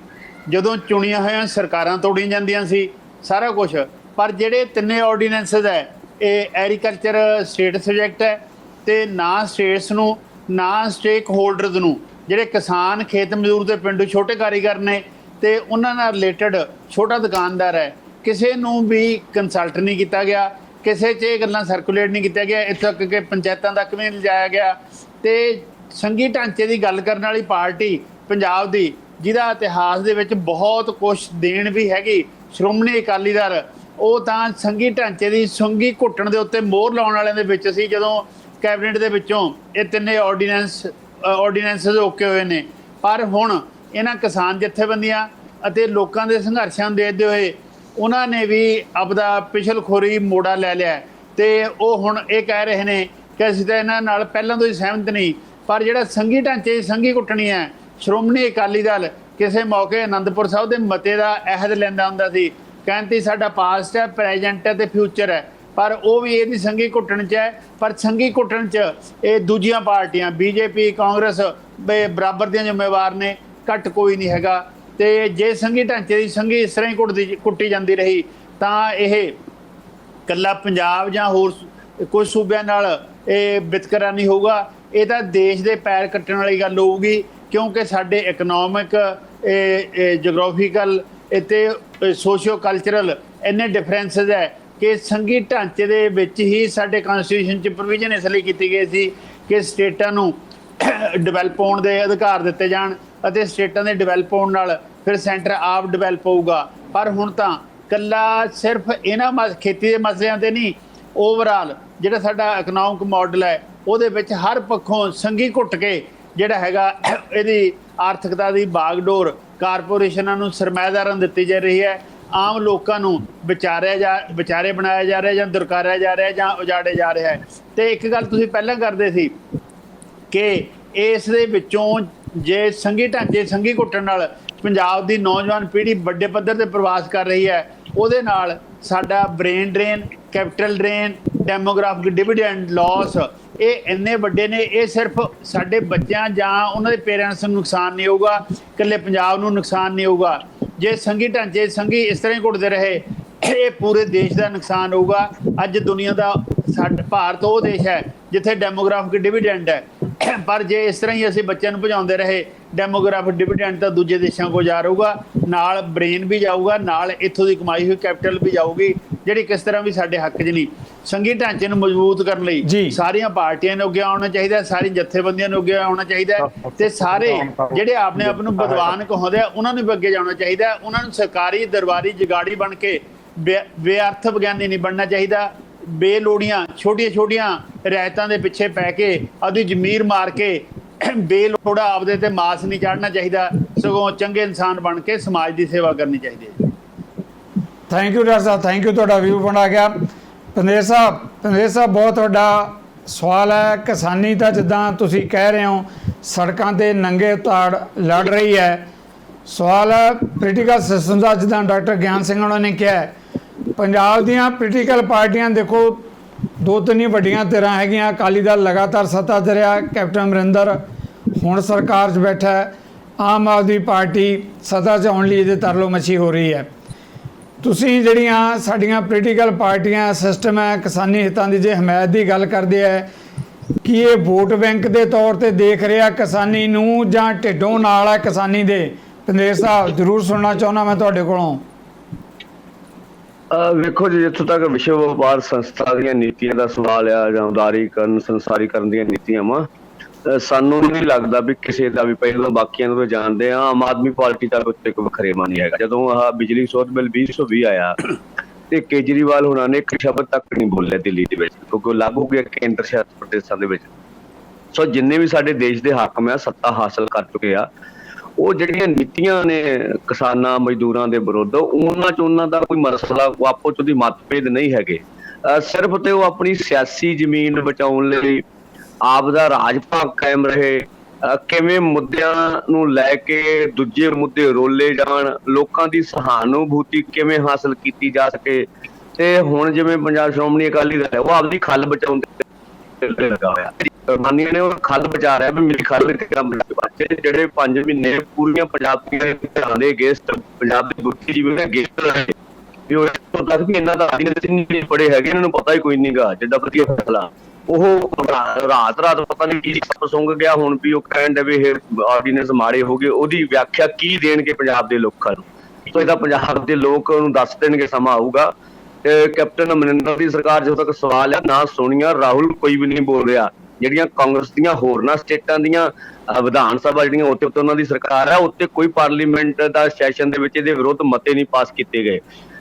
ਜਦੋਂ ਚੁਣੀਆਂ ਹੋਈਆਂ ਸਰਕਾਰਾਂ ਤੋੜੀਆਂ ਜਾਂਦੀਆਂ ਸੀ ਸਾਰਾ ਕੁਝ। ਪਰ ਜਿਹੜੇ ਤਿੰਨੇ ਆਰਡੀਨੈਂਸਸ ਹੈ, ਇਹ ਐਗਰੀਕਲਚਰ ਸਟੇਟ ਸਬਜੈਕਟ ਹੈ ਤੇ ਨਾ ਸਟੇਟਸ ਨੂੰ ਨਾ ਸਟੇਕ ਹੋਲਡਰਸ ਨੂੰ, ਜਿਹੜੇ ਕਿਸਾਨ, ਖੇਤ ਮਜ਼ਦੂਰ ਤੇ ਪਿੰਡੂ ਛੋਟੇ ਕਾਰੀਗਰ ਨੇ ਤੇ ਉਹਨਾਂ ਨਾਲ ਰਿਲੇਟਡ ਛੋਟਾ ਦੁਕਾਨਦਾਰ ਹੈ, ਕਿਸੇ ਨੂੰ ਵੀ ਕੰਸਲਟ ਨਹੀਂ ਕੀਤਾ ਗਿਆ, ਕਿਸੇ 'ਚ ਇਹ ਗੱਲਾਂ ਸਰਕੂਲੇਟ ਨਹੀਂ ਕੀਤਾ ਗਿਆ, ਇੱਥੋਂ ਤੱਕ ਕਿ ਪੰਚਾਇਤਾਂ ਤੱਕ ਵੀ ਨਹੀਂ ਲਿਜਾਇਆ ਗਿਆ। ਤੇ ਸੰਘੀ ਢਾਂਚੇ ਦੀ ਗੱਲ ਕਰਨ ਵਾਲੀ ਪਾਰਟੀ ਪੰਜਾਬ ਦੀ, ਜਿਹਦਾ ਇਤਿਹਾਸ ਦੇ ਵਿੱਚ ਬਹੁਤ ਕੁਛ ਦੇਣ ਵੀ ਹੈਗੀ, ਸ਼੍ਰੋਮਣੀ ਅਕਾਲੀ ਦਲ, ਉਹ ਤਾਂ ਸੰਘੀ ਢਾਂਚੇ ਦੀ ਸੰਘੀ ਘੁੱਟਣ ਦੇ ਉੱਤੇ ਮੋਹਰ ਲਾਉਣ ਵਾਲਿਆਂ ਦੇ ਵਿੱਚ ਸੀ ਜਦੋਂ ਕੈਬਨਿਟ ਦੇ ਵਿੱਚੋਂ ਇਹ ਤਿੰਨੇ ਆਰਡੀਨੈਂਸਸ ਓਕੇ ਹੋਏ ਨੇ। ਪਰ ਹੁਣ ਇਹਨਾਂ ਕਿਸਾਨ ਜਥੇਬੰਦੀਆਂ ਅਤੇ ਲੋਕਾਂ ਦੇ ਸੰਘਰਸ਼ਾਂ ਨੂੰ ਦੇਖਦੇ ਹੋਏ ਉਹਨਾਂ ਨੇ ਵੀ ਆਪਦਾ ਪਿਛਲਖੋਰੀ ਮੋੜਾ ਲੈ ਲਿਆ ਤੇ ਉਹ ਹੁਣ ਇਹ ਕਹਿ ਰਹੇ ਨੇ ਕਿ ਅਸੀਂ ਤਾਂ ਇਹਨਾਂ ਨਾਲ ਪਹਿਲਾਂ ਤੋਂ ਹੀ ਸਹਿਮਤ ਨਹੀਂ। ਪਰ ਜਿਹੜਾ ਸੰਘੀ ਢਾਂਚੇ ਦੀ ਸੰਘੀ ਘੁੱਟਣੀ ਹੈ, ਸ਼੍ਰੋਮਣੀ ਅਕਾਲੀ ਦਲ ਕਿਸੇ ਮੌਕੇ ਅਨੰਦਪੁਰ ਸਾਹਿਬ ਦੇ ਮਤੇ ਦਾ ਅਹਿਦ ਲੈਂਦਾ ਹੁੰਦਾ ਸੀ, ਕਹਿੰਦੀ ਸਾਡਾ ਪਾਸਟ ਹੈ, ਪ੍ਰੈਜੈਂਟ ਹੈ ਤੇ ਫਿਊਚਰ ਹੈ, ਪਰ ਉਹ ਵੀ ਇਹਦੀ ਸੰਘੀ ਘੁੱਟਣ 'ਚ ਹੈ। ਪਰ ਸੰਘੀ ਘੁੱਟਣ 'ਚ ਇਹ ਦੂਜੀਆਂ ਪਾਰਟੀਆਂ ਬੀਜੇਪੀ, ਕਾਂਗਰਸ ਬਰਾਬਰ ਦੀਆਂ ਜ਼ਿੰਮੇਵਾਰ ਨੇ, ਘੱਟ ਕੋਈ ਨਹੀਂ ਹੈਗਾ। ਤੇ ਜੇ ਸੰਘੀ ਢਾਂਚੇ ਦੀ ਸੰਘੀ ਇਸ ਤਰ੍ਹਾਂ ਹੀ ਕੁੱਟੀ ਜਾਂਦੀ ਰਹੀ ਤਾਂ ਇਹ ਇਕੱਲਾ ਪੰਜਾਬ ਜਾਂ ਹੋਰ ਕੁਝ ਸੂਬਿਆਂ ਨਾਲ ਇਹ ਵਿਤਕਰਾ ਨਹੀਂ ਹੋਊਗਾ, ਇਹ ਤਾਂ ਦੇਸ਼ ਦੇ ਪੈਰ ਕੱਟਣ ਵਾਲੀ ਗੱਲ ਹੋਊਗੀ, ਕਿਉਂਕਿ ਸਾਡੇ ਇਕਨੋਮਿਕ, ਜਗ੍ਰਾਫੀਕਲ ਅਤੇ ਸੋਸ਼ੀਓ ਕਲਚਰਲ ਇੰਨੇ ਡਿਫਰੈਂਸਿਸ ਹੈ ਕਿ ਸੰਘੀ ਢਾਂਚੇ ਦੇ ਵਿੱਚ ਹੀ ਸਾਡੇ ਕਨਸਟੀਟਿਊਸ਼ਨ 'ਚ ਪ੍ਰੋਵੀਜ਼ਨ ਇਸ ਲਈ ਕੀਤੀ ਗਈ ਸੀ ਕਿ ਸਟੇਟਾਂ ਨੂੰ ਡਿਵੈਲਪ ਹੋਣ ਦੇ ਅਧਿਕਾਰ ਦਿੱਤੇ ਜਾਣ ਅਤੇ ਸਟੇਟਾਂ ਦੇ ਡਿਵੈਲਪ ਹੋਣ ਨਾਲ ਫਿਰ ਸੈਂਟਰ ਆਪ ਡਿਵੈਲਪ ਹੋਊਗਾ। ਪਰ ਹੁਣ ਤਾਂ ਇਕੱਲਾ ਸਿਰਫ ਇਹਨਾਂ ਖੇਤੀ ਦੇ ਮਸਲਿਆਂ 'ਤੇ ਨਹੀਂ, ਓਵਰਆਲ ਜਿਹੜਾ ਸਾਡਾ ਇਕਨੋਮਿਕ ਮਾਡਲ ਹੈ ਉਹਦੇ ਵਿੱਚ ਹਰ ਪੱਖੋਂ ਸੰਘੀ ਘੁੱਟ ਕੇ ਜਿਹੜਾ ਹੈਗਾ ਇਹਦੀ ਆਰਥਿਕਤਾ ਦੀ ਬਾਗਡੋਰ ਕਾਰਪੋਰੇਸ਼ਨਾਂ ਨੂੰ ਸਰਮਾਏਦਾਰਾਂ ਦਿੱਤੀ ਜਾ ਰਹੀ ਹੈ, ਆਮ ਲੋਕਾਂ ਨੂੰ ਵਿਚਾਰੇ ਬਣਾਇਆ ਜਾ ਰਿਹਾ ਜਾਂ ਦੁਰਕਾਰਿਆ ਜਾ ਰਿਹਾ ਜਾਂ ਉਜਾੜੇ ਜਾ ਰਿਹਾ ਹੈ। ਤੇ ਇੱਕ ਗੱਲ ਤੁਸੀਂ ਪਹਿਲਾਂ ਕਰਦੇ ਸੀ ਕਿ ਇਸ ਦੇ ਵਿੱਚੋਂ ਜੇ ਸੰਘੀ ਢਾਂਚੇ ਸੰਘੀ ਘੁੱਟਣ ਨਾਲ ਪੰਜਾਬ ਦੀ ਨੌਜਵਾਨ ਪੀੜ੍ਹੀ ਵੱਡੇ ਪੱਧਰ ਤੇ ਪ੍ਰਵਾਸ ਕਰ ਰਹੀ ਹੈ, ਉਹਦੇ ਨਾਲ ਸਾਡਾ brain drain, capital drain, demographic dividend loss ਇਹ ਇੰਨੇ ਵੱਡੇ ਨੇ। ਇਹ ਸਿਰਫ ਸਾਡੇ ਬੱਚਿਆਂ ਜਾਂ ਉਹਨਾਂ ਦੇ ਪੇਰੈਂਟਸ ਨੂੰ ਨੁਕਸਾਨ ਨਹੀਂ ਹੋਊਗਾ, ਇਕੱਲੇ ਪੰਜਾਬ ਨੂੰ ਨੁਕਸਾਨ ਨਹੀਂ ਹੋਊਗਾ। ਜੇ ਸੰਘੀ ਢਾਂਚੇ ਸੰਘੀ ਇਸ ਤਰ੍ਹਾਂ ਹੀ ਘੁੱਟਦੇ ਰਹੇ, ਇਹ ਪੂਰੇ ਦੇਸ਼ ਦਾ ਨੁਕਸਾਨ ਹੋਊਗਾ। ਅੱਜ ਦੁਨੀਆ ਦਾ ਸਾਡਾ ਭਾਰਤ ਉਹ ਦੇਸ਼ ਹੈ ਜਿੱਥੇ ਡੈਮੋਗ੍ਰਾਫਿਕ ਡਿਵੀਡੈਂਡ ਹੈ, ਪਰ ਜੇ ਇਸ ਤਰ੍ਹਾਂ ਹੀ ਅਸੀਂ ਬੱਚਿਆਂ ਨੂੰ ਭਜਾਉਂਦੇ ਰਹੇ, ਡੈਮੋਗ੍ਰਾਫਿਕ ਡਿਵੀਡੈਂਡ ਤਾਂ ਦੂਜੇ ਦੇਸ਼ਾਂ ਕੋਲ ਜਾ ਰਹੂਗਾ, ਨਾਲ ਬ੍ਰੇਨ ਵੀ ਜਾਊਗਾ, ਨਾਲ ਇੱਥੋਂ ਦੀ ਕਮਾਈ ਹੋਈ ਕੈਪੀਟਲ ਵੀ ਜਾਊਗੀ, ਜਿਹੜੀ ਕਿਸ ਤਰ੍ਹਾਂ ਵੀ ਸਾਡੇ ਹੱਕ 'ਚ ਨਹੀਂ। ਸੰਘੀ ਢਾਂਚੇ ਨੂੰ ਮਜ਼ਬੂਤ ਕਰਨ ਲਈ ਸਾਰੀਆਂ ਪਾਰਟੀਆਂ ਨੂੰ ਅੱਗੇ ਆਉਣਾ ਚਾਹੀਦਾ, ਸਾਰੀ ਜਥੇਬੰਦੀਆਂ ਨੂੰ ਅੱਗੇ ਆਉਣਾ ਚਾਹੀਦਾ ਤੇ ਸਾਰੇ ਜਿਹੜੇ ਆਪਣੇ ਆਪ ਨੂੰ ਵਿਦਵਾਨ ਕਹਾਉਂਦੇ ਆ ਉਹਨਾਂ ਨੂੰ ਵੀ ਅੱਗੇ ਜਾਣਾ ਚਾਹੀਦਾ। ਉਹਨਾਂ ਨੂੰ ਸਰਕਾਰੀ ਦਰਬਾਰੀ ਜਗਾੜੀ ਬਣ ਕੇ ਬੇਅਰਥ ਵਿਗਿਆਨੀ ਨਹੀਂ ਬਣਨਾ ਚਾਹੀਦਾ। ਬੇਲੋੜੀਆਂ ਛੋਟੀਆਂ ਰਿਆਇਤਾਂ ਦੇ ਪਿੱਛੇ ਪੈ ਕੇ ਆਪਦੀ ਜ਼ਮੀਰ ਮਾਰ ਕੇ ਬੇਲੋੜਾ ਆਪਦੇ ਤੇ ਮਾਸ ਨਹੀਂ ਚੜ੍ਹਨਾ ਚਾਹੀਦਾ, ਸਗੋਂ ਚੰਗੇ ਇਨਸਾਨ ਬਣ ਕੇ ਸਮਾਜ ਦੀ ਸੇਵਾ ਕਰਨੀ ਚਾਹੀਦੀ ਹੈ। Thank you doctor Sahib, thank you. ਤੁਹਾਡਾ ਵਿਊ ਬਣਾ ਗਿਆ। ਪੰਦੇਰ ਸਾਹਿਬ ਬਹੁਤ ਵੱਡਾ ਸਵਾਲ ਹੈ। ਕਿਸਾਨੀ ਤਾਂ ਜਿੱਦਾਂ ਤੁਸੀਂ ਕਹਿ ਰਹੇ ਹੋ ਸੜਕਾਂ 'ਤੇ ਨੰਗੇ ਉਤਾੜ ਲੜ ਰਹੀ ਹੈ। ਸਵਾਲ ਹੈ ਪੋਲੀਟੀਕਲ ਸਿਸਟਮ ਦਾ, ਜਿੱਦਾਂ ਡਾਕਟਰ ਗਿਆਨ ਸਿੰਘ ਉਹਨਾਂ ਨੇ ਕਿਹਾ ਪੰਜਾਬ ਦੀਆਂ ਪੋਲੀਟੀਕਲ ਪਾਰਟੀਆਂ ਦੇਖੋ ਦੋ ਤਿੰਨ ਹੀ ਵੱਡੀਆਂ ਧਿਰਾਂ ਹੈਗੀਆਂ। ਅਕਾਲੀ ਦਲ ਲਗਾਤਾਰ ਸੱਤਾ 'ਚ ਰਿਹਾ, ਕੈਪਟਨ ਅਮਰਿੰਦਰ ਹੁਣ ਸਰਕਾਰ 'ਚ ਬੈਠਾ ਹੈ, ਆਮ ਆਦਮੀ ਪਾਰਟੀ ਸੱਤਾ 'ਚ ਆਉਣ ਲਈ ਇਹਦੇ ਤਰਲੋ ਮੱਛੀ ਹੋ ਰਹੀ ਹੈ। ਤੁਸੀਂ ਜਿਹੜੀਆਂ ਸਾਡੀਆਂ ਪੋਲੀਟੀਕਲ ਪਾਰਟੀਆਂ ਸਿਸਟਮ ਹੈ ਕਿਸਾਨੀ ਹਿੱਤਾਂ ਦੀ ਜੇ ਹਮਾਇਤ ਦੀ ਗੱਲ ਕਰਦੇ ਹੈ ਕਿ ਇਹ ਵੋਟ ਬੈਂਕ ਦੇ ਤੌਰ ਤੇ ਦੇਖ ਰਿਹਾ ਕਿਸਾਨੀ ਨੂੰ ਜਾਂ ਢਿੱਡੋਂ ਨਾਲ ਹੈ ਕਿਸਾਨੀ ਦੇ? ਪੰਦੇਰ ਸਾਹਿਬ ਜ਼ਰੂਰ ਸੁਣਨਾ ਚਾਹੁੰਦਾ ਮੈਂ ਤੁਹਾਡੇ ਕੋਲੋਂ। ਵੇਖੋ ਜੀ, ਜਿੱਥੋਂ ਤੱਕ ਵਿਸ਼ਵ ਵਪਾਰ ਸੰਸਥਾ ਦੀਆਂ ਨੀਤੀਆਂ ਦਾ ਸਵਾਲ ਆ ਜਾਂ ਉਦਾਰੀਕਰਨ ਸੰਸਾਰੀਕਰਨ ਦੀਆਂ ਨੀਤੀਆਂ ਵਾ, ਸਾਨੂੰ ਨਹੀਂ ਲੱਗਦਾ ਵੀ ਕਿਸੇ ਦਾ ਵੀ ਪਹਿਲਾਂ ਬਾਕੀਆਂ ਨੂੰ ਜਾਣਦੇ ਆ। ਆਮ ਆਦਮੀ ਪਾਰਟੀ ਦਾ ਉੱਤੇ ਕੋਈ ਵਖਰੇਵਾਂ ਨਹੀਂ ਹੈਗਾ। ਜਦੋਂ ਆਹ ਬਿਜਲੀ ਸੋਧ ਬਿੱਲ 2020 ਆਇਆ ਤੇ ਕੇਜਰੀਵਾਲ ਹੁਣਾਂ ਨੇ ਇੱਕ ਸ਼ਬਦ ਤੱਕ ਨਹੀਂ ਬੋਲਿਆ ਦਿੱਲੀ ਦੇ ਵਿੱਚ, ਕਿਉਂਕਿ ਲਾਗੂ ਗਿਆ ਕੇਂਦਰ ਸ਼ਾਸਿਤ ਪ੍ਰਦੇਸ਼ਾਂ ਦੇ ਵਿੱਚ। ਸੋ ਜਿੰਨੇ ਵੀ ਸਾਡੇ ਦੇਸ਼ ਦੇ ਹਾਕਮ ਆ ਸੱਤਾ ਹਾਸਲ ਕਰ ਚੁੱਕੇ ਆ, ਉਹ ਜਿਹੜੀਆਂ ਨੀਤੀਆਂ ਨੇ ਕਿਸਾਨਾਂ ਮਜ਼ਦੂਰਾਂ ਦੇ ਵਿਰੁੱਧ, ਉਹਨਾਂ ਦਾ ਕੋਈ ਮਸਲਾ ਆਪੋ ਚ ਉਹਦੀ ਮਤਭੇਦ ਨਹੀਂ ਹੈਗੇ। ਸਿਰਫ ਤੇ ਉਹ ਆਪਣੀ ਸਿਆਸੀ ਜ਼ਮੀਨ ਬਚਾਉਣ ਲਈ ਆਪ ਦਾ ਰਾਜ ਭਾਗ ਕਾਇਮ ਰਹੇ, ਕਿਵੇਂ ਮੁੱਦਿਆਂ ਨੂੰ ਲੈ ਕੇ ਦੂਜੇ ਮੁੱਦੇ ਰੋਲੇ ਜਾਣ, ਲੋਕਾਂ ਦੀ ਸਹਾਨੂਭੂਤੀ ਕਿਵੇਂ ਹਾਸਲ ਕੀਤੀ ਜਾ ਸਕੇ। ਤੇ ਹੁਣ ਜਿਵੇਂ ਪੰਜਾਬ ਸ਼੍ਰੋਮਣੀ ਅਕਾਲੀ ਦਲ ਹੈ, ਉਹ ਆਪਦੀ ਖੱਲ ਬਚਾਉਣ ਤੇ ਲੱਗਾ ਹੋਇਆ। ਮਾਨੀਆਂ ਨੇ ਉਹ ਖੱਲ ਬਚਾ ਰਿਹਾ ਵੀ ਮੇਰੀ ਖੱਲ ਜਿਹੜੇ 5 ਮਹੀਨੇ ਪੂਰੀਆਂ ਪੰਜਾਬ ਦੀਆਂ ਦੇ ਗੇਸਟ ਪੰਜਾਬ ਦੇ ਬੁੱਧੀਜੀਵੀ ਨੇ ਗੇਸਟ ਰਹੇ ਵੀ ਉਹ ਇੱਥੋਂ ਤੱਕ ਵੀ ਇਹਨਾਂ ਦਾ ਨਹੀਂ ਪੜੇ ਹੈਗੇ, ਇਹਨਾਂ ਨੂੰ ਪਤਾ ਹੀ ਕੋਈ ਨਹੀਂ ਗਾ ਜਿੱਦਾਂ ਵਧੀਆ ਫੈਸਲਾ। ਉਹ ਰਾਤ ਪਤਾ ਨਹੀਂ ਕੀ ਸੁੰਘ ਗਿਆ ਹੁਣ ਵੀ ਉਹ ਕਹਿਣ ਦੇ ਵੀ ਇਹ ਆਰਡੀਨੈਂਸ ਮਾੜੇ ਹੋ ਗਏ। ਉਹਦੀ ਵਿਆਖਿਆ ਕੀ ਦੇਣਗੇ ਪੰਜਾਬ ਦੇ ਲੋਕਾਂ ਨੂੰ? ਸੋ ਇਹਦਾ ਪੰਜਾਬ ਦੇ ਲੋਕ ਉਹਨੂੰ ਦੱਸ ਦੇਣਗੇ, ਸਮਾਂ ਆਊਗਾ। ਤੇ ਕੈਪਟਨ ਅਮਰਿੰਦਰ ਦੀ ਸਰਕਾਰ ਜਦੋਂ ਤੱਕ ਸਵਾਲ ਆ, ਨਾ ਸੋਨੀਆ ਰਾਹੁਲ ਕੋਈ ਵੀ ਨਹੀਂ ਬੋਲ ਰਿਹਾ। ਜਿਹੜੀਆਂ ਕਾਂਗਰਸ ਦੀਆਂ ਹੋਰਨਾਂ ਸਟੇਟਾਂ ਦੀਆਂ ਵਿਧਾਨ ਸਭਾ ਜਿਹੜੀਆਂ ਉੱਥੇ ਉਹਨਾਂ ਦੀ ਸਰਕਾਰ ਹੈ, ਉੱਥੇ ਕੋਈ ਪਾਰਲੀਮੈਂਟ ਦਾ ਸੈਸ਼ਨ ਦੇ ਵਿੱਚ ਇਹਦੇ ਵਿਰੁੱਧ ਮਤੇ ਨਹੀਂ ਪਾਸ ਕੀਤੇ ਗਏ।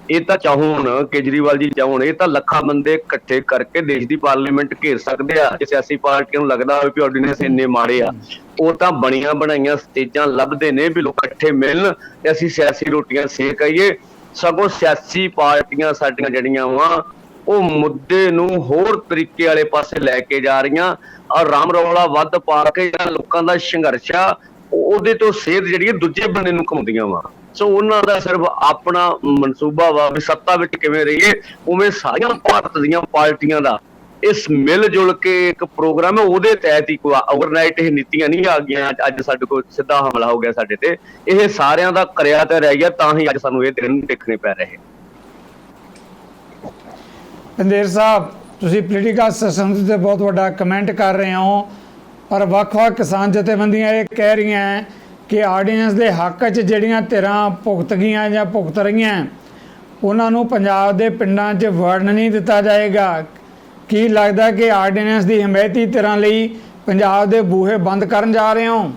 ਇਹ ਤਾਂ ਚਾਹਣ ਕੇਜਰੀਵਾਲ ਜੀ ਚਾਹਣ, ਇਹ ਤਾਂ ਲੱਖਾਂ ਬੰਦੇ ਇਕੱਠੇ ਕਰਕੇ ਦੇਸ਼ ਦੀ ਪਾਰਲੀਮੈਂਟ ਘੇਰ ਸਕਦੇ ਆ। ਜੇ ਸਿਆਸੀ ਪਾਰਟੀਆਂ ਨੂੰ ਲੱਗਦਾ ਹੋਵੇ ਵੀ ਆਰਡੀਨੈਂਸ ਇੰਨੇ ਮਾੜੇ ਆ, ਉਹ ਤਾਂ ਬਣੀਆਂ ਬਣਾਈਆਂ ਸਟੇਜਾਂ ਲੱਭਦੇ ਨੇ ਵੀ ਲੋਕ ਇਕੱਠੇ ਮਿਲਣ ਤੇ ਅਸੀਂ ਸਿਆਸੀ ਰੋਟੀਆਂ ਸੇਕ ਆਈਏ। ਸਗੋਂ ਸਿਆਸੀ ਪਾਰਟੀਆਂ ਸਾਡੀਆਂ ਜਿਹੜੀਆਂ ਵਾ ਉਹ ਮੁੱਦੇ ਨੂੰ ਹੋਰ ਤਰੀਕੇ ਵਾਲੇ ਪਾਸੇ ਲੈ ਕੇ ਜਾ ਰਹੀਆਂ, ਔਰ ਰਾਮ ਰੌਲਾ ਵੱਧ ਪਾ ਕੇ ਜਿਹੜਾ ਲੋਕਾਂ ਦਾ ਸੰਘਰਸ਼ ਆ ਉਹਦੇ ਤੋਂ ਸੇਧ ਜਿਹੜੀ ਦੂਜੇ ਬੰਦੇ ਨੂੰ ਘੁੰਮਦੀਆਂ ਵਾ। ਸੋ ਉਹਨਾਂ ਦਾ ਸਿਰਫ ਆਪਣਾ ਮਨਸੂਬਾ ਵਾ ਵੀ ਸੱਤਾ ਵਿੱਚ ਕਿਵੇਂ ਰਹੀਏ। ਉਵੇਂ ਸਾਰੀਆਂ ਭਾਰਤ ਦੀਆਂ ਪਾਰਟੀਆਂ ਦਾ ਇਸ ਮਿਲ ਜੁਲ ਕੇ ਇੱਕ ਪ੍ਰੋਗਰਾਮ ਹੈ, ਉਹਦੇ ਤਹਿਤ ਹੀ ਕੋਈ ਓਵਰਨਾਈਟ ਇਹ ਨੀਤੀਆਂ ਨਹੀਂ ਆ ਗਈਆਂ। ਅੱਜ ਸਾਡੇ ਕੋਲ ਸਿੱਧਾ ਹਮਲਾ ਹੋ ਗਿਆ ਸਾਡੇ ਤੇ, ਇਹ ਸਾਰਿਆਂ ਦਾ ਕਰਿਆ ਤੇ ਰਹਿ ਗਿਆ, ਤਾਂ ਹੀ ਅੱਜ ਸਾਨੂੰ ਇਹ ਦਿਨ ਦੇਖਣੇ ਪੈ ਰਹੇ। ਪੰਦੇਰ ਸਾਹਿਬ, ਤੁਸੀਂ ਪੋਲੀਟੀਕਲ ਸਿਸਟਮ ਤੇ ਬਹੁਤ ਵੱਡਾ ਕਮੈਂਟ ਕਰ ਰਹੇ ਹੋ, ਪਰ ਵੱਖ-ਵੱਖ ਕਿਸਾਨ ਜਥੇਬੰਦੀਆਂ ਇਹ ਕਹਿ ਰਹੀਆਂ ਕਿ ਆਰਡੀਨੈਂਸ ਦੇ ਹੱਕ 'ਚ ਜਿਹੜੀਆਂ ਧਿਰਾਂ ਭੁਗਤ ਗਈਆਂ ਜਾਂ ਭੁਗਤ ਰਹੀਆਂ, ਉਹਨਾਂ ਨੂੰ ਪੰਜਾਬ ਦੇ ਪਿੰਡਾਂ 'ਚ ਵੜਨ ਨਹੀਂ ਦਿੱਤਾ ਜਾਏਗਾ। ਕੀ ਲੱਗਦਾ ਕਿ ਆਰਡੀਨੈਂਸ ਦੀ ਹਮਾਇਤੀ ਧਿਰਾਂ ਲਈ ਪੰਜਾਬ ਦੇ ਬੂਹੇ ਬੰਦ ਕਰਨ ਜਾ ਰਹੇ ਹੋ?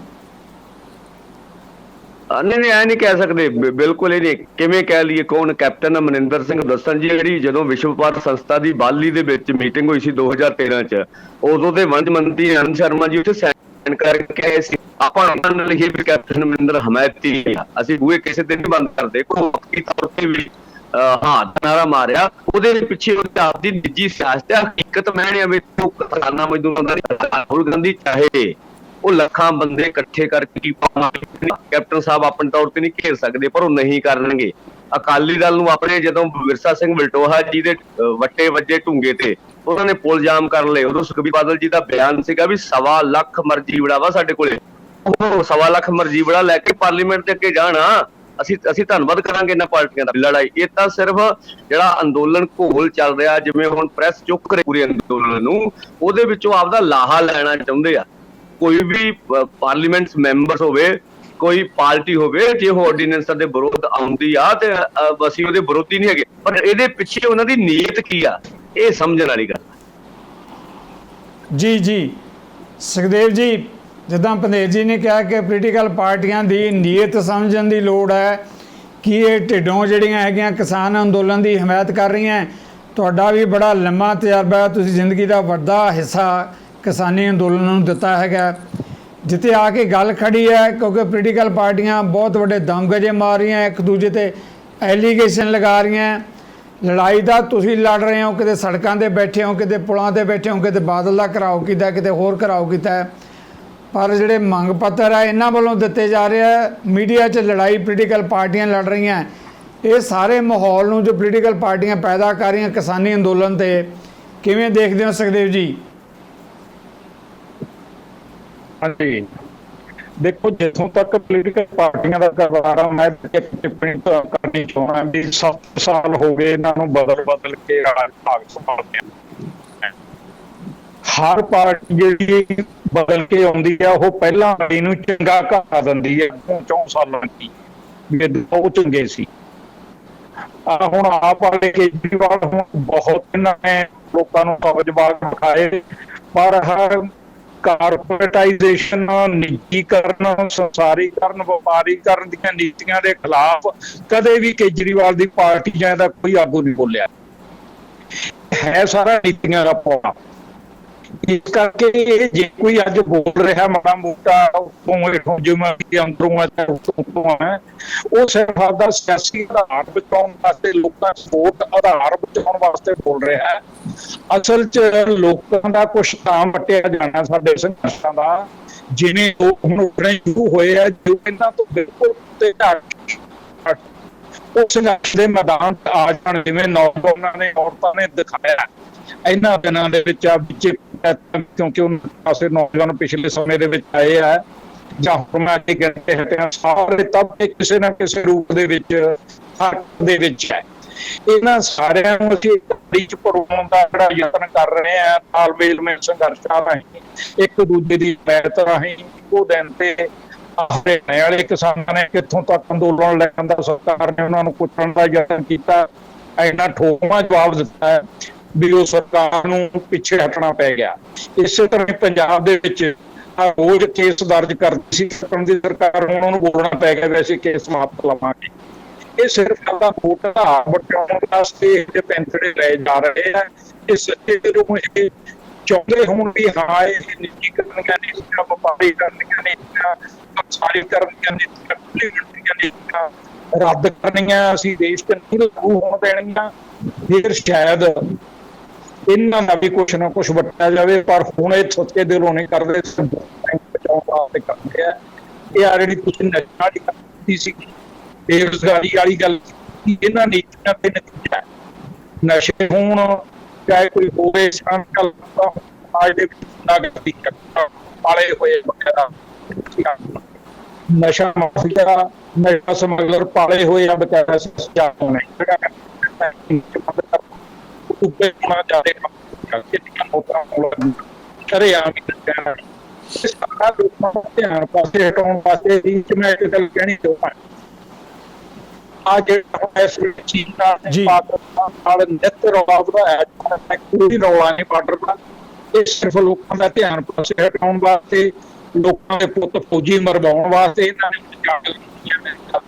ਨਹੀਂ, ਐ ਨਹੀਂ ਕਹਿ ਸਕਦੇ, ਬਿਲਕੁਲ ਇਹ ਨਹੀਂ। ਕਿਵੇਂ ਕਹਿ ਲਈਏ? ਕੌਣ? ਕੈਪਟਨ ਅਮਰਿੰਦਰ ਸਿੰਘ ਦੱਸਣ ਜੀ। ਜਿਹੜੀ ਜਦੋਂ ਵਿਸ਼ਵ ਵਪਾਰ ਸੰਸਥਾ ਦੀ ਬਾਲੀ ਦੇ ਵਿੱਚ ਮੀਟਿੰਗ ਹੋਈ ਸੀ 2013 ਚ, ਉਦੋਂ ਦੇ ਵਣਜ ਮੰਤਰੀ ਆਨੰਦ ਸ਼ਰਮਾ ਜੀ ਉੱਥੇ ਸਾਈਨ ਕਰਕੇ ਆਏ ਸੀ। ਆਪਾਂ ਉਹਨਾਂ ਨੇ ਲਿਖੀ ਵੀ ਕੈਪਟਨ ਅਮਰਿੰਦਰ ਹਮਾਇਤੀ ਆ, ਅਸੀਂ ਬੂਹੇ ਕਿਸੇ ਦਿਨ ਨਹੀਂ ਬੰਦ ਕਰਦੇ। ਕੋਈ ਤੌਰ ਤੇ ਵੀ ਨਾਰਾ ਮਾਰਿਆ, ਉਹਦੇ ਪਿੱਛੇ ਆਪਦੀ ਨਿੱਜੀ ਸਿਆਸਤ ਹੈ। ਹਕੀਕਤ ਮੈਂ ਆ ਵੀ ਕਿਸਾਨਾਂ ਮਜ਼ਦੂਰਾਂ ਦਾ ਰਾਹੁਲ ਗਾਂਧੀ ਚਾਹੇ ਉਹ ਲੱਖਾਂ ਬੰਦੇ ਇਕੱਠੇ ਕਰਕੇ ਕੈਪਟਨ ਸਾਹਿਬ ਆਪਣੇ ਤੌਰ ਤੇ ਨਹੀਂ ਘੇਰ ਸਕਦੇ, ਪਰ ਉਹ ਨਹੀਂ ਕਰਨਗੇ। ਅਕਾਲੀ ਦਲ ਨੂੰ ਆਪਣੇ ਜਦੋਂ ਵਿਰਸਾ ਸਿੰਘ ਵਲਟੋਹਾ ਜੀ ਦੇ ਵੱਟੇ ਵੱਜੇ ਢੂੰਗੇ ਤੇ ਉਹਨਾਂ ਨੇ ਪੁਲ ਜਾਮ ਕਰ ਲਏ, ਉਦੋਂ ਸੁਖਬੀਰ ਬਾਦਲ ਜੀ ਦਾ ਬਿਆਨ ਸੀਗਾ ਵੀ 1.25 ਲੱਖ ਮਰਜੀਵੜਾ ਵਾ ਸਾਡੇ ਕੋਲੇ, ਉਹ 1.25 ਲੱਖ ਮਰਜੀਵੜਾ ਲੈ ਕੇ ਪਾਰਲੀਮੈਂਟ ਤੇ ਅੱਗੇ ਜਾਣਾ। ਅਸੀਂ ਧੰਨਵਾਦ ਕਰਾਂਗੇ ਇਹਨਾਂ ਪਾਰਟੀਆਂ ਦਾ। ਲੜਾਈ ਇਹ ਤਾਂ ਸਿਰਫ ਜਿਹੜਾ ਅੰਦੋਲਨ ਘੋਲ ਚੱਲ ਰਿਹਾ, ਜਿਵੇਂ ਹੁਣ ਪ੍ਰੈਸ ਚੁੱਕ ਰਹੀ ਪੂਰੇ ਅੰਦੋਲਨ ਨੂੰ, ਉਹਦੇ ਵਿੱਚੋਂ ਆਪਦਾ ਲਾਹਾ ਲੈਣਾ ਚਾਹੁੰਦੇ ਆ। ਕੋਈ ਵੀ ਪਾਰਲੀਮੈਂਟ ਮੈਂਬਰ ਹੋਵੇ, ਕੋਈ ਪਾਰਟੀ ਹੋਵੇ, ਜੇ ਉਹ ਆਰਡੀਨੈਂਸ ਦੇ ਵਿਰੋਧ ਆਉਂਦੀ ਆ ਤੇ ਅਸੀਂ ਉਹਦੇ ਵਿਰੋਧੀ ਨਹੀਂ ਹੈਗੇ, ਪਰ ਇਹਦੇ ਪਿੱਛੇ ਉਹਨਾਂ ਦੀ ਨੀਅਤ ਕੀ ਆ, ਇਹ ਸਮਝਣ ਵਾਲੀ ਗੱਲ। ਜੀ ਸੁਖਦੇਵ ਜੀ, ਜਿੱਦਾਂ ਪੰਦੇਰ ਜੀ ਨੇ ਕਿਹਾ ਕਿ ਪੋਲੀਟੀਕਲ ਪਾਰਟੀਆਂ ਦੀ ਨੀਅਤ ਸਮਝਣ ਦੀ ਲੋੜ ਹੈ ਕਿ ਇਹ ਢਿੱਡੋਂ ਜਿਹੜੀਆਂ ਹੈਗੀਆਂ ਕਿਸਾਨ ਅੰਦੋਲਨ ਦੀ ਹਮਾਇਤ ਕਰ ਰਹੀਆਂ। ਤੁਹਾਡਾ ਵੀ ਬੜਾ ਲੰਮਾ ਤਜਰਬਾ ਹੈ, ਤੁਸੀਂ ਜ਼ਿੰਦਗੀ ਦਾ ਵੱਡਾ ਹਿੱਸਾ ਕਿਸਾਨੀ ਅੰਦੋਲਨ ਨੂੰ ਦਿੱਤਾ ਹੈਗਾ। ਜਿੱਥੇ ਆ ਕੇ ਗੱਲ ਖੜੀ ਹੈ, ਕਿਉਂਕਿ ਪੋਲੀਟੀਕਲ ਪਾਰਟੀਆਂ ਬਹੁਤ ਵੱਡੇ ਦਮਗਜੇ ਮਾਰ ਰਹੀਆਂ, ਇੱਕ ਦੂਜੇ ਤੇ ਐਲੀਗੇਸ਼ਨ ਲਗਾ ਰਹੀਆਂ। ਲੜਾਈ ਦਾ ਤੁਸੀਂ ਲੜ ਰਹੇ ਹੋ, ਕਿਤੇ ਸੜਕਾਂ 'ਤੇ ਬੈਠੇ ਹੋ, ਕਿਤੇ ਪੁਲਾਂ 'ਤੇ ਬੈਠੇ ਹੋ, ਕਿਤੇ ਬਾਦਲ ਦਾ ਘਿਰਾਓ ਕੀਤਾ, ਕਿਤੇ ਹੋਰ ਘਿਰਾਓ ਕੀਤਾ, ਪਰ ਜਿਹੜੇ ਮੰਗ ਪੱਤਰ ਹੈ ਇਹਨਾਂ ਵੱਲੋਂ ਦਿੱਤੇ ਜਾ ਰਹੇ ਆ, ਮੀਡੀਆ 'ਚ ਲੜਾਈ ਪੋਲੀਟੀਕਲ ਪਾਰਟੀਆਂ ਲੜ ਰਹੀਆਂ, ਇਹ ਸਾਰੇ ਮਾਹੌਲ ਨੂੰ ਜੋ ਪੋਲੀਟੀਕਲ ਪਾਰਟੀਆਂ ਪੈਦਾ ਕਰ ਰਹੀਆਂ ਕਿਸਾਨੀ ਅੰਦੋਲਨ ਤੇ ਕਿਵੇਂ ਦੇਖਦੇ ਹੋ ਸੁਖਦੇਵ ਜੀ? ਹਾਂਜੀ, ਦੇਖੋ ਜਿੱਥੋਂ ਤੱਕ ਪੋਲੀਟੀਕਲ ਪਾਰਟੀਆਂ ਦਾ ਕਰਵਾਰ ਆ, ਮੈਂ ਇੱਕ ਟਿੱਪਣੀ ਕਰਨੀ ਚਾਹੁੰਦਾ ਵੀ 7 ਸਾਲ ਹੋ ਗਏ ਇਹਨਾਂ ਨੂੰ ਬਦਲ ਕੇ ਰਾਜ ਭਾਗ ਸੰਭਾਲਦੇ ਆ। ਹਰ ਪਾਰਟੀ ਜਿਹੜੀ ਬਦਲ ਕੇ ਆਉਂਦੀ ਆ ਉਹ ਪਹਿਲਾਂ ਵਾਲੀ ਨੂੰ ਚੰਗਾ ਘਾ ਦਿੰਦੀ ਹੈ 4 ਸਾਲਾਂ ਦੀ, ਵੀ ਉਹ ਚੰਗੇ ਸੀ। ਹੁਣ ਆਪ ਵਾਲੇ ਕੇਜਰੀਵਾਲ ਹੁਣ ਬਹੁਤ ਇਹਨਾਂ ਨੇ ਲੋਕਾਂ ਨੂੰ ਕਬਜ਼ਬਾਗ ਵਿਖਾਏ, ਪਰ ਹਰ ਕਾਰਪੋਰੇਟਾਈਜੇਸ਼ਨ, ਨਿੱਜੀਕਰਨ, ਸੰਸਾਰੀਕਰਨ, ਵਪਾਰੀਕਰਨ ਦੀਆਂ ਨੀਤੀਆਂ ਦੇ ਖਿਲਾਫ ਕਦੇ ਵੀ ਕੇਜਰੀਵਾਲ ਦੀ ਪਾਰਟੀ ਜਾਂ ਇਹਦਾ ਕੋਈ ਆਗੂ ਨਹੀਂ ਬੋਲਿਆ। ਹੈ ਸਾਰਾ ਨੀਤੀਆਂ ਦਾ ਪੌੜਾ। ਇਸ ਕਰਕੇ ਇਹ ਜੇ ਕੋਈ ਅੱਜ ਬੋਲ ਰਿਹਾ ਮਾੜਾ ਮੋਟਾ ਉਤੋਂ ਜਿਵੇਂ ਅੰਦਰੋਂ ਹੈ, ਉਹ ਸਿਰਫ ਆਪਦਾ ਸਿਆਸੀ ਆਧਾਰ ਬਚਾਉਣ ਵਾਸਤੇ, ਲੋਕਾਂ ਸਪੋਰਟ ਆਧਾਰ ਬਚਾਉਣ ਵਾਸਤੇ ਬੋਲ ਰਿਹਾ ਹੈ। ਅਸਲ 'ਚ ਲੋਕਾਂ ਦਾ ਕੁਛ ਤਾਂ ਵਟਿਆ ਜਾਣਾ ਸਾਡੇ ਸੰਘਰਸ਼ਾਂ ਦਾ, ਜਿਹਨੇ ਹੁਣ ਉੱਠਣੇ ਸ਼ੁਰੂ ਹੋਏ ਆ, ਜੋ ਇਹਨਾਂ ਤੋਂ ਬਿਲਕੁਲ ਤੇ ਉਹ ਸੰਘਰਸ਼ ਦੇ ਮੈਦਾਨ 'ਚ ਆ ਜਾਣ, ਜਿਵੇਂ ਨੌਜਵਾਨਾਂ ਨੇ, ਔਰਤਾਂ ਨੇ ਦਿਖਾਇਆ ਇਹਨਾਂ ਦਿਨਾਂ ਦੇ ਵਿੱਚ ਵਿੱਚ, ਕਿਉਂਕਿ ਉਹਨਾਂ ਪਾਸੇ ਨੌਜਵਾਨ ਪਿਛਲੇ ਸਮੇਂ ਦੇ ਵਿੱਚ ਆਏ ਆ ਜਾਂ ਹੁਣ ਮੈਂ ਅੱਗੇ ਗਿਣਤੇ ਹਟਿਆ, ਸਾਰੇ ਤਬਕੇ ਕਿਸੇ ਨਾ ਕਿਸੇ ਰੂਪ ਦੇ ਵਿੱਚ ਹੱਕ ਦੇ ਵਿੱਚ ਹੈ। ਇਹਨਾਂ ਸਾਰਿਆਂ ਨੂੰ ਅਸੀਂ ਇੱਕ ਪੜਾਉਣ ਦਾ ਜਿਹੜਾ ਯਤਨ ਕਰ ਰਹੇ ਹਾਂ, ਤਾਲਮੇਲ ਮੇਲ ਸੰਘਰਸ਼ਾਂ ਰਾਹੀਂ, ਇੱਕ ਦੂਜੇ ਦੀ ਹਮਾਇਤ ਰਾਹੀਂ। ਇੱਕੋ ਦਿਨ ਤੇ ਹਰਿਆਣੇ ਵਾਲੇ ਕਿਸਾਨਾਂ ਨੇ ਕਿੱਥੋਂ ਤੱਕ ਅੰਦੋਲਨ ਲੈਣ ਦਾ, ਸਰਕਾਰ ਨੇ ਉਹਨਾਂ ਨੂੰ ਕੁੱਟਣ ਦਾ ਯਤਨ ਕੀਤਾ, ਇੰਨਾ ਠੋਕਵਾਂ ਜਵਾਬ ਦਿੱਤਾ ਹੈ ਵੀ ਉਹ ਸਰਕਾਰ ਨੂੰ ਪਿੱਛੇ ਹਟਣਾ ਪੈ ਗਿਆ। ਇਸੇ ਤਰ੍ਹਾਂ ਪੰਜਾਬ ਦੇ ਵਿੱਚ ਰੋਜ਼ ਕੇਸ ਦਰਜ ਕਰਦੀ ਸੀ ਦੀ ਸਰਕਾਰ, ਹੁਣ ਉਹਨੂੰ ਬੋਲਣਾ ਪੈ ਗਿਆ ਵੀ ਅਸੀਂ ਕੇਸ ਸਮਾਪਤ ਲਵਾਂਗੇ। ਇਹ ਸਿਰਫ ਆਪਦਾ ਵੋਟ ਦਾ ਬਚਾਉਣ ਵਾਸਤੇ ਇਹ ਪੈਂਤੜੇ ਲੈ ਜਾ ਰਹੇ ਆ। ਇਹ ਸੱਚੇ ਦਿਲੋਂ ਇਹ ਚਾਹੁੰਦੇ ਹੋਣ ਵੀ ਹਾਂ ਇਹ ਨਿੱਜੀਕਰਨ ਦੀਆਂ ਨੀਤੀਆਂ, ਵਪਾਰੀਕਰਨ ਦੀਆਂ ਨੀਤੀਆਂ, ਸੰਸਾਰੀਕਰਨ ਦੀਆਂ ਨੀਤੀਆਂ, ਖੁੱਲ੍ਹੀ ਨੀਤੀਆਂ ਨੀਤੀਆਂ ਰੱਦ ਕਰਨੀਆਂ, ਅਸੀਂ ਦੇਸ਼ 'ਚ ਨਹੀਂ ਲਾਗੂ ਹੋਣ ਦੇਣੀਆਂ, ਫਿਰ ਸ਼ਾਇਦ ਇਹਨਾਂ ਦਾ ਵੀ ਕੁਛ ਨਾ ਕੁਛ ਵਟਿਆ ਜਾਵੇ। ਪਰ ਹੁਣ ਇਹ ਸੱਚੇ ਦਿਲੋਂ ਨਹੀਂ ਕਰਦੇ, ਬਚਾਉਣ ਵਾਸਤੇ ਕਰਦੇ ਆ। ਇਹ ਆ ਜਿਹੜੀ ਤੁਸੀਂ ਨਸ਼ਾ ਵਾਲੀ ਗੱਲ ਕੀਤੀ ਸੀ, ਬੇਰੁਜ਼ਗਾਰੀ ਵਾਲੀ ਗੱਲ, ਇਹਨਾਂ ਨੀਤੀਆਂ ਤੇ ਨਤੀਜਾ ਨਸ਼ੇ ਹੋਣ ਚਾਹੇ ਕੋਈ ਹੋਵੇ, ਸਮਾਜ ਦੇ ਵਿੱਚ ਪਾਲੇ ਹੋਏ ਵਗੈਰਾ, ਨਸ਼ਾ ਮਾਫੀਆ, ਨਸ਼ਾ ਸਮਗਲਰ ਪਾਲੇ ਹੋਏ ਆ ਬਚਾਰਾ ਧਿਆਨ ਪਾਸੇ ਹਟਾਉਣ ਵਾਸਤੇ ਮੈਂ ਇੱਕ ਗੱਲ ਕਹਿਣੀ ਚਾਹੁੰਦਾ। ਆ ਜਿਹੜਾ ਇਸ ਚੀਜ਼ ਨਾਲ ਨਿੱਤ ਰੌਲਾ ਵਧਾਇਆ, ਕੋਈ ਰੌਲਾ ਨਹੀਂ ਬਾਰਡਰ ਦਾ। ਇਹ ਸਿਰਫ ਲੋਕਾਂ ਦਾ ਧਿਆਨ ਪਾਸੇ ਹਟਾਉਣ ਵਾਸਤੇ, ਲੋਕਾਂ ਦੇ ਪੁੱਤ ਫੌਜੀ ਮਰਵਾਉਣ ਵਾਸਤੇ ਇਹਨਾਂ ਨੇ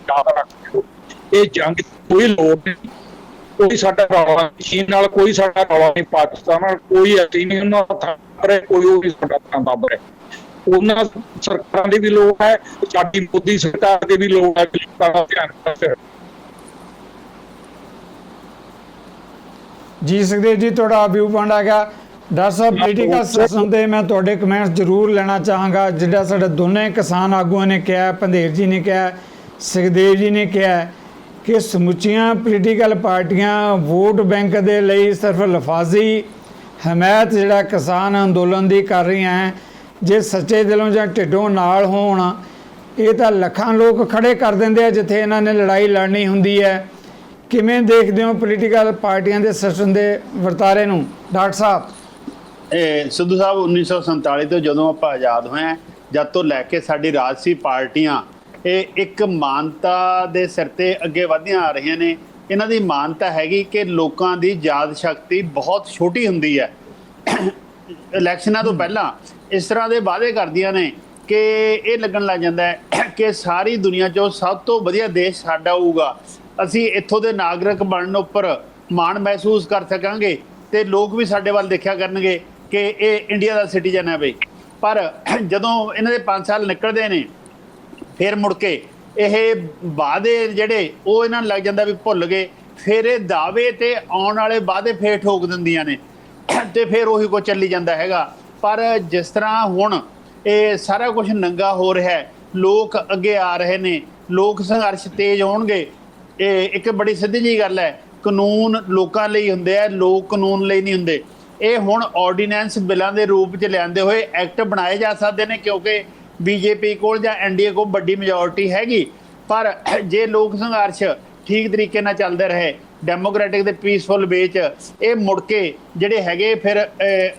ਯਾਦ ਰੱਖੋ। ਇਹ ਜੰਗ ਕੋਈ ਲੋੜ ਨਹੀਂ, ਕੋਈ ਸਾਡਾ ਰੌਲਾ ਚੀਨ ਨਾਲ, ਕੋਈ ਸਾਡਾ ਰੌਲਾ ਨਹੀਂ ਪਾਕਿਸਤਾਨ ਨਾਲ, ਕੋਈ ਅਸੀਂ ਨਹੀਂ ਉਹਨਾਂ ਦਾ ਥਾਂ ਰਹੇ, ਕੋਈ ਉਹ ਵੀ ਸਾਡਾ ਥਾਂ ਦੱਬ ਰਿਹਾ। ਉਹਨਾਂ ਸਰਕਾਰਾਂ ਦੀ ਵੀ ਲੋੜ ਹੈ, ਸਾਡੀ ਮੋਦੀ ਸਰਕਾਰ ਦੀ ਵੀ ਲੋੜ ਹੈ ਕਿ ਲੋਕਾਂ ਦਾ ਧਿਆਨ ਪਾਸੇ। ਜੀ ਸੁਖਦੇਵ ਜੀ, ਤੁਹਾਡਾ ਵਿਊ ਪੁਆਇੰਟ ਆ ਗਿਆ। ਡਾਕਟਰ ਸਾਹਿਬ, ਪੋਲੀਟੀਕਲ ਸੈਸ਼ਨ ਦੇ ਮੈਂ ਤੁਹਾਡੇ ਕਮੈਂਟਸ ਜ਼ਰੂਰ ਲੈਣਾ ਚਾਹਾਂਗਾ। ਜਿਹੜਾ ਸਾਡੇ ਦੋਨੇ ਕਿਸਾਨ ਆਗੂਆਂ ਨੇ ਕਿਹਾ, ਪੰਧੇਰ ਜੀ ਨੇ ਕਿਹਾ, ਸੁਖਦੇਵ ਜੀ ਨੇ ਕਿਹਾ ਕਿ ਸਮੁੱਚੀਆਂ ਪੋਲੀਟੀਕਲ ਪਾਰਟੀਆਂ ਵੋਟ ਬੈਂਕ ਦੇ ਲਈ ਸਿਰਫ ਲਫਾਜ਼ੀ ਹਮਾਇਤ ਜਿਹੜਾ ਕਿਸਾਨ ਅੰਦੋਲਨ ਦੀ ਕਰ ਰਹੀਆਂ ਹੈ। ਜੇ ਸੱਚੇ ਦਿਲੋਂ ਜਾਂ ਢਿੱਡੋਂ ਨਾਲ ਹੋਣ, ਇਹ ਤਾਂ ਲੱਖਾਂ ਲੋਕ ਖੜੇ ਕਰ ਦਿੰਦੇ ਆ ਜਿੱਥੇ ਇਹਨਾਂ ਨੇ ਲੜਾਈ ਲੜਨੀ ਹੁੰਦੀ ਹੈ। ਕਿਵੇਂ ਦੇਖਦੇ ਹੋ ਪੋਲੀਟੀਕਲ ਪਾਰਟੀਆਂ ਦੇ ਸਿਸਟਮ ਦੇ ਵਰਤਾਰੇ ਨੂੰ ਡਾਕਟਰ ਸਾਹਿਬ? ਇਹ ਸਿੱਧੂ ਸਾਹਿਬ 1947 ਤੋਂ ਜਦੋਂ ਆਪਾਂ ਆਜ਼ਾਦ ਹੋਏ ਹਾਂ, ਜਦ ਤੋਂ ਲੈ ਕੇ ਸਾਡੀ ਰਾਜਸੀ ਪਾਰਟੀਆਂ ਇਹ ਇੱਕ ਮਾਨਤਾ ਦੇ ਸਿਰ ਤੇ ਅੱਗੇ ਵਧਦੀਆਂ ਆ ਰਹੀਆਂ ਨੇ। ਇਹਨਾਂ ਦੀ ਮਾਨਤਾ ਹੈਗੀ ਕਿ ਲੋਕਾਂ ਦੀ ਯਾਦ ਸ਼ਕਤੀ ਬਹੁਤ ਛੋਟੀ ਹੁੰਦੀ ਹੈ। ਇਲੈਕਸ਼ਨਾਂ ਤੋਂ ਪਹਿਲਾਂ ਇਸ ਤਰ੍ਹਾਂ ਦੇ ਵਾਅਦੇ ਕਰਦੀਆਂ ਨੇ ਕਿ ਇਹ ਲੱਗਣ ਲੱਗ ਜਾਂਦਾ ਹੈ ਕਿ ਸਾਰੀ ਦੁਨੀਆ 'ਚੋਂ ਸਭ ਤੋਂ ਵਧੀਆ ਦੇਸ਼ ਸਾਡਾ ਹੋਊਗਾ, ਅਸੀਂ ਇੱਥੋਂ ਦੇ ਨਾਗਰਿਕ ਬਣਨ ਉੱਪਰ ਮਾਣ ਮਹਿਸੂਸ ਕਰ ਸਕਾਂਗੇ ਤੇ ਲੋਕ ਵੀ ਸਾਡੇ ਵੱਲ ਦੇਖਿਆ ਕਰਨਗੇ ਕਿ ਇਹ ਇੰਡੀਆ ਦਾ ਸਿਟੀਜ਼ਨ ਹੈ ਬਈ। ਪਰ ਜਦੋਂ ਇਹਨਾਂ ਦੇ 5 ਸਾਲ ਨਿਕਲਦੇ ਨੇ, ਫਿਰ ਮੁੜ ਕੇ ਇਹ ਵਾਅਦੇ ਜਿਹੜੇ ਉਹ ਇਹਨਾਂ ਨੂੰ ਲੱਗ ਜਾਂਦਾ ਵੀ ਭੁੱਲ ਗਏ। ਫਿਰ ਇਹ ਦਾਅਵੇ ਤੇ ਆਉਣ ਵਾਲੇ ਵਾਅਦੇ ਫੇਰ ਠੋਕ ਦਿੰਦੀਆਂ ਨੇ ਤੇ ਫਿਰ ਉਹੀ ਕੁਝ ਚੱਲੀ ਜਾਂਦਾ ਹੈਗਾ। ਪਰ ਜਿਸ ਤਰ੍ਹਾਂ ਹੁਣ ਇਹ ਸਾਰਾ ਕੁਝ ਨੰਗਾ ਹੋ ਰਿਹਾ ਹੈ, ਲੋਕ ਅੱਗੇ ਆ ਰਹੇ ਨੇ, ਲੋਕ ਸੰਘਰਸ਼ ਤੇਜ਼ ਹੋਣਗੇ ਇਹ ਇੱਕ ਬੜੀ ਸਿੱਧੀ ਜੀ ਗੱਲ ਹੈ, ਕਾਨੂੰਨ ਲੋਕਾਂ ਲਈ ਹੁੰਦੇ ਆ, ਲੋਕ ਕਾਨੂੰਨ ਲਈ ਨਹੀਂ ਹੁੰਦੇ। ਇਹ ਹੁਣ ਆਰਡੀਨੈਂਸ ਬਿੱਲਾਂ ਦੇ ਰੂਪ 'ਚ ਲਿਆਂਦੇ ਹੋਏ ਐਕਟ ਬਣਾਏ ਜਾ ਸਕਦੇ ਨੇ, ਕਿਉਂਕਿ ਬੀਜੇਪੀ ਕੋਲ ਜਾਂ ਐਨਡੀਏ ਕੋਲ ਵੱਡੀ ਮੈਜੋਰਟੀ ਹੈਗੀ। ਪਰ ਜੇ ਲੋਕ ਸੰਘਰਸ਼ ਠੀਕ ਤਰੀਕੇ ਨਾਲ ਚੱਲਦੇ ਰਹੇ ਡੈਮੋਕ੍ਰੈਟਿਕ ਤੇ ਪੀਸਫੁਲ ਵੇ 'ਚ, ਇਹ ਮੁੜ ਕੇ ਜਿਹੜੇ ਹੈਗੇ ਫਿਰ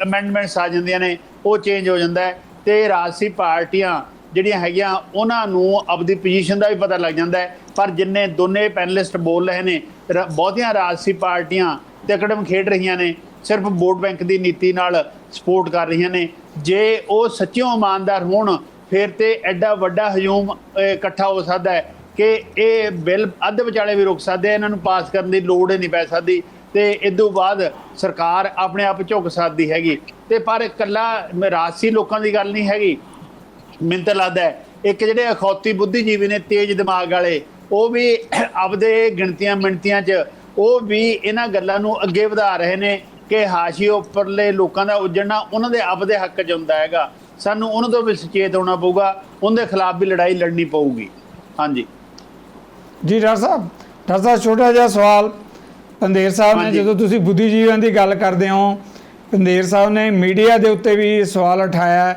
ਅਮੈਂਡਮੈਂਟਸ ਆ ਜਾਂਦੀਆਂ ਨੇ, ਉਹ ਚੇਂਜ ਹੋ ਜਾਂਦਾ ਹੈ ਤੇ ਰਾਜਸੀ ਪਾਰਟੀਆਂ ਜਿਹੜੀਆਂ ਹੈਗੀਆਂ ਉਹਨਾਂ ਨੂੰ ਆਪਦੀ ਪੋਜੀਸ਼ਨ ਦਾ ਵੀ ਪਤਾ ਲੱਗ ਜਾਂਦਾ ਹੈ। ਪਰ ਜਿੰਨੇ ਦੋਨੇ ਪੈਨਲਿਸਟ ਬੋਲ ਰਹੇ ਨੇ, ਬਹੁਤੀਆਂ ਰਾਜਸੀ ਪਾਰਟੀਆਂ ਤਿਕੜਮ ਖੇਡ ਰਹੀਆਂ ਨੇ, ਸਿਰਫ ਵੋਟ ਬੈਂਕ ਦੀ ਨੀਤੀ ਨਾਲ ਸਪੋਰਟ ਕਰ ਰਹੀਆਂ ਨੇ। ਜੇ ਉਹ ਸੱਚਿਓ ਇਮਾਨਦਾਰ ਹੋਣ ਫਿਰ ਤੇ ਐਡਾ ਵੱਡਾ ਹਜੂਮ ਇਕੱਠਾ ਹੋ ਸਕਦਾ ਹੈ ਕਿ ਇਹ ਬਿੱਲ ਅੱਧ ਵਿਚਾਲੇ ਵੀ ਰੁਕ ਸਕਦੇ, ਇਹਨਾਂ ਨੂੰ ਪਾਸ ਕਰਨ ਦੀ ਲੋੜ ਹੀ ਨਹੀਂ ਪੈ ਸਕਦੀ ਤੇ ਇਸ ਤੋਂ ਬਾਅਦ ਸਰਕਾਰ ਆਪਣੇ ਆਪ ਝੁਕ ਸਕਦੀ ਹੈਗੀ। ਤੇ ਪਰ ਇਕੱਲਾ ਰਾਜਸੀ ਲੋਕਾਂ ਦੀ ਗੱਲ ਨਹੀਂ ਹੈਗੀ। ਮੈਨੂੰ ਤਾਂ ਲੱਗਦਾ ਹੈ ਇੱਕ ਜਿਹੜੇ ਅਖੌਤੀ ਬੁੱਧੀਜੀਵੀ ਨੇ, ਤੇਜ਼ ਦਿਮਾਗ ਵਾਲੇ, ਉਹ ਵੀ ਆਪਦੇ ਗਿਣਤੀਆਂ ਮਿਣਤੀਆਂ 'ਚ ਉਹ ਵੀ ਇਹਨਾਂ ਗੱਲਾਂ ਨੂੰ ਅੱਗੇ ਵਧਾ ਰਹੇ ਨੇ ਕਿ ਹਾਸ਼ੀਏ ਉੱਪਰਲੇ ਲੋਕਾਂ ਦਾ ਉੱਜੜਨਾ ਉਹਨਾਂ ਦੇ ਆਪਦੇ ਹੱਕ 'ਚ ਹੁੰਦਾ ਹੈਗਾ। ਸਾਨੂੰ ਉਹਨਾਂ ਤੋਂ ਵੀ ਸੁਚੇਤ ਹੋਣਾ ਪਊਗਾ, ਉਹਦੇ ਖਿਲਾਫ ਵੀ ਲੜਾਈ ਲੜਨੀ ਪਊਗੀ। ਹਾਂਜੀ ਜੀ ਡਾਕਟਰ ਸਾਹਿਬ ਛੋਟਾ ਜਿਹਾ ਸਵਾਲ। ਪੰਧੇਰ ਸਾਹਿਬ ਨੇ, ਜਦੋਂ ਤੁਸੀਂ ਬੁੱਧੀਜੀਵੀਆਂ ਦੀ ਗੱਲ ਕਰਦੇ ਹੋ, ਪੰਧੇਰ ਸਾਹਿਬ ਨੇ ਮੀਡੀਆ ਦੇ ਉੱਤੇ ਵੀ ਸਵਾਲ ਉਠਾਇਆ,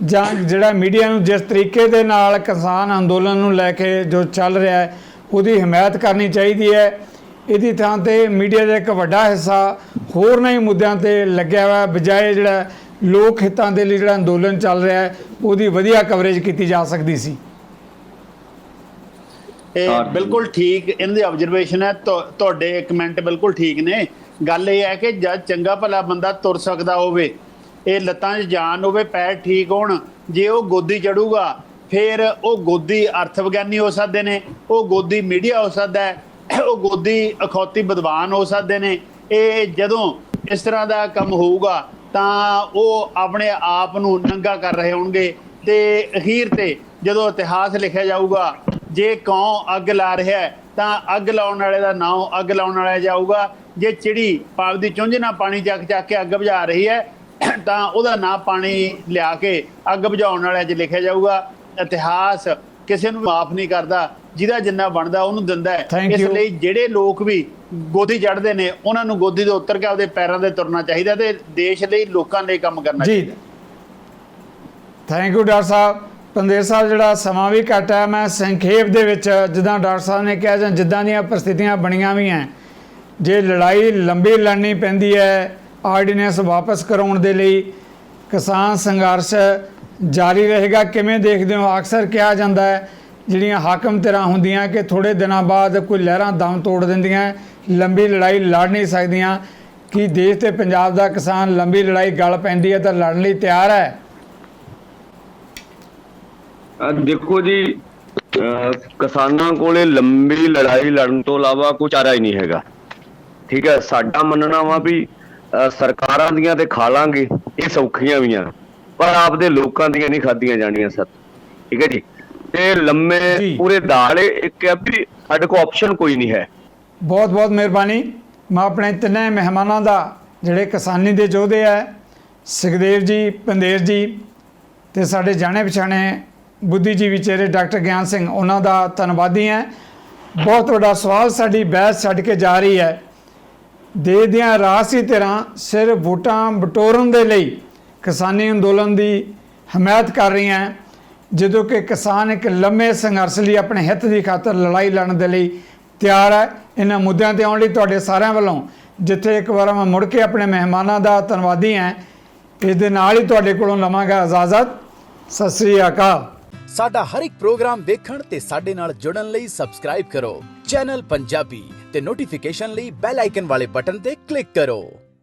ਜਾਂ ਜਿਹੜਾ ਮੀਡੀਆ ਨੂੰ ਜਿਸ ਤਰੀਕੇ ਦੇ ਨਾਲ ਕਿਸਾਨ ਅੰਦੋਲਨ ਨੂੰ ਲੈ ਕੇ ਜੋ ਚੱਲ ਰਿਹਾ ਹੈ ਉਹਦੀ ਹਮਾਇਤ ਕਰਨੀ ਚਾਹੀਦੀ ਹੈ। ਇਹਦੀ ਥਾਂ 'ਤੇ ਮੀਡੀਆ ਦਾ ਇੱਕ ਵੱਡਾ ਹਿੱਸਾ ਹੋਰਨਾਂ ਹੀ ਮੁੱਦਿਆਂ 'ਤੇ ਲੱਗਿਆ ਹੋਇਆ, ਬਜਾਏ ਜਿਹੜਾ ਲੋਕ ਹਿੱਤਾਂ ਦੇ ਲਈ ਜਿਹੜਾ ਅੰਦੋਲਨ ਚੱਲ ਰਿਹਾ ਹੈ ਉਹਦੀ ਵਧੀਆ ਕਵਰੇਜ ਕੀਤੀ ਜਾ ਸਕਦੀ ਸੀ। ਇਹ ਬਿਲਕੁਲ ਠੀਕ ਇਹਨਾਂ ਦੀ ਆਬਜ਼ਰਵੇਸ਼ਨ ਹੈ, ਤੁਹਾਡੇ ਕਮੈਂਟ ਬਿਲਕੁਲ ਠੀਕ ਨੇ। ਗੱਲ ਇਹ ਹੈ ਕਿ ਜਦ ਚੰਗਾ ਭਲਾ ਬੰਦਾ ਤੁਰ ਸਕਦਾ ਹੋਵੇ, ਇਹ ਲੱਤਾਂ 'ਚ ਜਾਨ ਹੋਵੇ, ਪੈਰ ਠੀਕ ਹੋਣ, ਜੇ ਉਹ ਗੋਦੀ ਚੜੂਗਾ ਫਿਰ ਉਹ ਗੋਦੀ ਅਰਥ ਵਿਗਿਆਨੀ ਹੋ ਸਕਦੇ ਨੇ, ਉਹ ਗੋਦੀ ਮੀਡੀਆ ਹੋ ਸਕਦਾ ਹੈ, ਉਹ ਗੋਦੀ ਅਖੌਤੀ ਵਿਦਵਾਨ ਹੋ ਸਕਦੇ ਨੇ। ਇਹ ਜਦੋਂ ਇਸ ਤਰ੍ਹਾਂ ਦਾ ਕੰਮ ਹੋਊਗਾ ਤਾਂ ਉਹ ਆਪਣੇ ਆਪ ਨੂੰ ਨੰਗਾ ਕਰ ਰਹੇ ਹੋਣਗੇ ਤੇ ਅਖੀਰ ਤੇ ਜਦੋਂ ਇਤਿਹਾਸ ਲਿਖਿਆ ਜਾਊਗਾ, ਜੇ ਕੌਂ ਅੱਗ ਲਾ ਰਿਹਾ ਤਾਂ ਅੱਗ ਲਾਉਣ ਵਾਲੇ ਦਾ ਨਾਂ ਅੱਗ ਲਾਉਣ ਵਾਲਾ ਜਾਊਗਾ। ਜੇ ਚਿੜੀ ਆਪਦੀ ਚੁੰਝ ਨਾਲ ਪਾਣੀ ਚੱਕ ਕੇ ਅੱਗ ਬੁਝਾ ਰਹੀ ਹੈ ਤਾਂ ਉਹਦਾ ਨਾਂ ਪਾਣੀ ਲਿਆ ਕੇ ਅੱਗ ਬੁਝਾਉਣ ਵਾਲਿਆਂ 'ਚ ਲਿਖਿਆ ਜਾਊਗਾ। ਇਤਿਹਾਸ ਕਿਸੇ ਨੂੰ ਮਾਫ ਨਹੀਂ ਕਰਦਾ, ਜਿਹਦਾ ਜਿੰਨਾ ਬਣਦਾ ਉਹਨੂੰ ਦਿੰਦਾ ਹੈ। ਇਸ ਲਈ ਜਿਹੜੇ ਲੋਕ ਵੀ ਗੋਦੀ ਚੜ੍ਹਦੇ ਨੇ ਉਹਨਾਂ ਨੂੰ ਗੋਦੀ ਤੋਂ ਉਤਰ ਕੇ ਆਪਦੇ ਪੈਰਾਂ 'ਤੇ ਤੁਰਨਾ ਚਾਹੀਦਾ ਤੇ ਦੇਸ਼ ਲਈ, ਲੋਕਾਂ ਲਈ ਕੰਮ ਕਰਨਾ ਚਾਹੀਦਾ। ਥੈਂਕ ਯੂ ਡਾਕਟਰ ਸਾਹਿਬ। ਪੰਧੇਰ ਸਾਹਿਬ, ਜਿਹੜਾ ਸਮਾਂ ਵੀ ਘੱਟ ਹੈ, ਮੈਂ ਸੰਖੇਪ ਦੇ ਵਿੱਚ ਜਿੱਦਾਂ ਡਾਕਟਰ ਸਾਹਿਬ ਨੇ ਕਿਹਾ ਜਾਂ ਜਿੱਦਾਂ ਦੀਆਂ ਪ੍ਰਸਥਿਤੀਆਂ ਬਣੀਆਂ ਵੀ ਹੈ, ਜੇ ਲੜਾਈ ਲੰਬੀ ਲੜਨੀ ਪੈਂਦੀ ਹੈ ਆਰਡੀਨੈਂਸ ਵਾਪਸ ਕਰਾਉਣ ਦੇ ਲਈ, ਕਿਸਾਨ ਸੰਘਰਸ਼ ਜਾਰੀ ਰਹੇਗਾ। ਕਿਵੇਂ ਦੇਖਦੇ ਹੋ? ਅਕਸਰ ਕਿਹਾ ਜਾਂਦਾ ਹੈ ਜਿਹੜੀਆਂ ਹਾਕਮ ਧਿਰਾਂ ਹੁੰਦੀਆਂ ਕਿ ਥੋੜ੍ਹੇ ਦਿਨਾਂ ਬਾਅਦ ਕੋਈ ਲਹਿਰਾਂ ਦਮ ਤੋੜ ਦਿੰਦੀਆਂ, ਲੰਬੀ ਲੜਾਈ ਲੜ ਨਹੀਂ ਸਕਦੀਆਂ। ਕੀ ਦੇਸ਼ ਤੇ ਪੰਜਾਬ ਦਾ ਕਿਸਾਨ ਲੰਬੀ ਲੜਾਈ ਗਲ ਪੈਂਦੀ ਹੈ ਤਾਂ ਲੜਨ ਲਈ ਤਿਆਰ ਹੈ? ਦੇਖੋ ਜੀ, ਕਿਸਾਨਾਂ ਕੋਲੇ ਲੰਬੀ ਲੜਾਈ ਲੜਨ ਤੋਂ ਇਲਾਵਾ ਕੋਈ ਚਾਰਾ ਹੀ ਨਹੀਂ ਹੈਗਾ। ਠੀਕ ਹੈ, ਸਾਡਾ ਮੰਨਣਾ ਵਾ ਵੀ ਸਰਕਾਰਾਂ ਦੀਆਂ ਤੇ ਖਾ ਲਾਂਗੇ, ਇਹ ਸੌਖੀਆਂ ਵੀ ਆ, ਪਰ ਆਪਦੇ ਲੋਕਾਂ ਦੀਆਂ ਨਹੀਂ ਖਾਧੀਆਂ ਜਾਣੀਆਂ ਸਰ। ਠੀਕ ਹੈ ਜੀ, ਤੇ ਲੰਮੇ ਪੂਰੇ ਦਾਲੇ ਇੱਕ ਹੈ ਵੀ ਸਾਡੇ ਕੋਲ ਆਪਸ਼ਨ ਕੋਈ ਨਹੀਂ ਹੈ। ਬਹੁਤ ਬਹੁਤ ਮਿਹਰਬਾਨੀ। ਮੈਂ ਆਪਣੇ ਤਿੰਨੇ ਮਹਿਮਾਨਾਂ ਦਾ, ਜਿਹੜੇ ਕਿਸਾਨੀ ਦੇ ਯੋਧੇ ਹੈ, ਸੁਖਦੇਵ ਜੀ, ਪੰਧੇਰ ਜੀ ਤੇ ਸਾਡੇ ਜਾਣੇ ਪਛਾਣੇ ਬੁੱਧੀਜੀਵੀ ਚਿਹਰੇ ਡਾਕਟਰ ਗਿਆਨ ਸਿੰਘ, ਉਹਨਾਂ ਦਾ ਧੰਨਵਾਦੀ ਹੈ। ਬਹੁਤ ਵੱਡਾ ਸਵਾਲ ਸਾਡੀ ਬਹਿਸ ਛੱਡ ਕੇ ਜਾ ਰਹੀ ਹੈ। ਦੇਸ਼ ਦੀਆਂ ਰਾਜਸੀ ਧਿਰਾਂ ਸਿਰਫ ਵੋਟਾਂ ਬਟੋਰਨ ਦੇ ਲਈ ਕਿਸਾਨੀ ਅੰਦੋਲਨ ਦੀ ਹਮਾਇਤ ਕਰ ਰਹੀਆਂ, ਜਦੋਂ ਕਿ ਕਿਸਾਨ ਇੱਕ ਲੰਮੇ ਸੰਘਰਸ਼ ਲਈ ਆਪਣੇ ਹਿੱਤ ਦੀ ਖਾਤਰ ਲੜਾਈ ਲੜਨ ਦੇ ਲਈ ਤਿਆਰ ਹੈ। ਇਹਨਾਂ ਮੁੱਦਿਆਂ 'ਤੇ ਆਉਣ ਲਈ ਤੁਹਾਡੇ ਸਾਰਿਆਂ ਵੱਲੋਂ, ਜਿੱਥੇ ਇੱਕ ਵਾਰ ਮੈਂ ਮੁੜ ਕੇ ਆਪਣੇ ਮਹਿਮਾਨਾਂ ਦਾ ਧੰਨਵਾਦੀ ਹਾਂ, ਇਸ ਦੇ ਨਾਲ ਹੀ ਤੁਹਾਡੇ ਕੋਲੋਂ ਲਵਾਂਗਾ ਇਜਾਜ਼ਤ। ਸਤਿ ਸ੍ਰੀ ਅਕਾਲ। ਸਾਡਾ ਹਰ ਇੱਕ ਪ੍ਰੋਗਰਾਮ ਦੇਖਣ ਤੇ ਸਾਡੇ ਨਾਲ ਜੁੜਨ ਲਈ ਸਬਸਕ੍ਰਾਈਬ ਕਰੋ ਚੈਨਲ ਪੰਜਾਬੀ ਤੇ ਨੋਟੀਫਿਕੇਸ਼ਨ ਲਈ ਬੈਲ ਆਈਕਨ ਵਾਲੇ ਬਟਨ ਤੇ ਕਲਿੱਕ ਕਰੋ।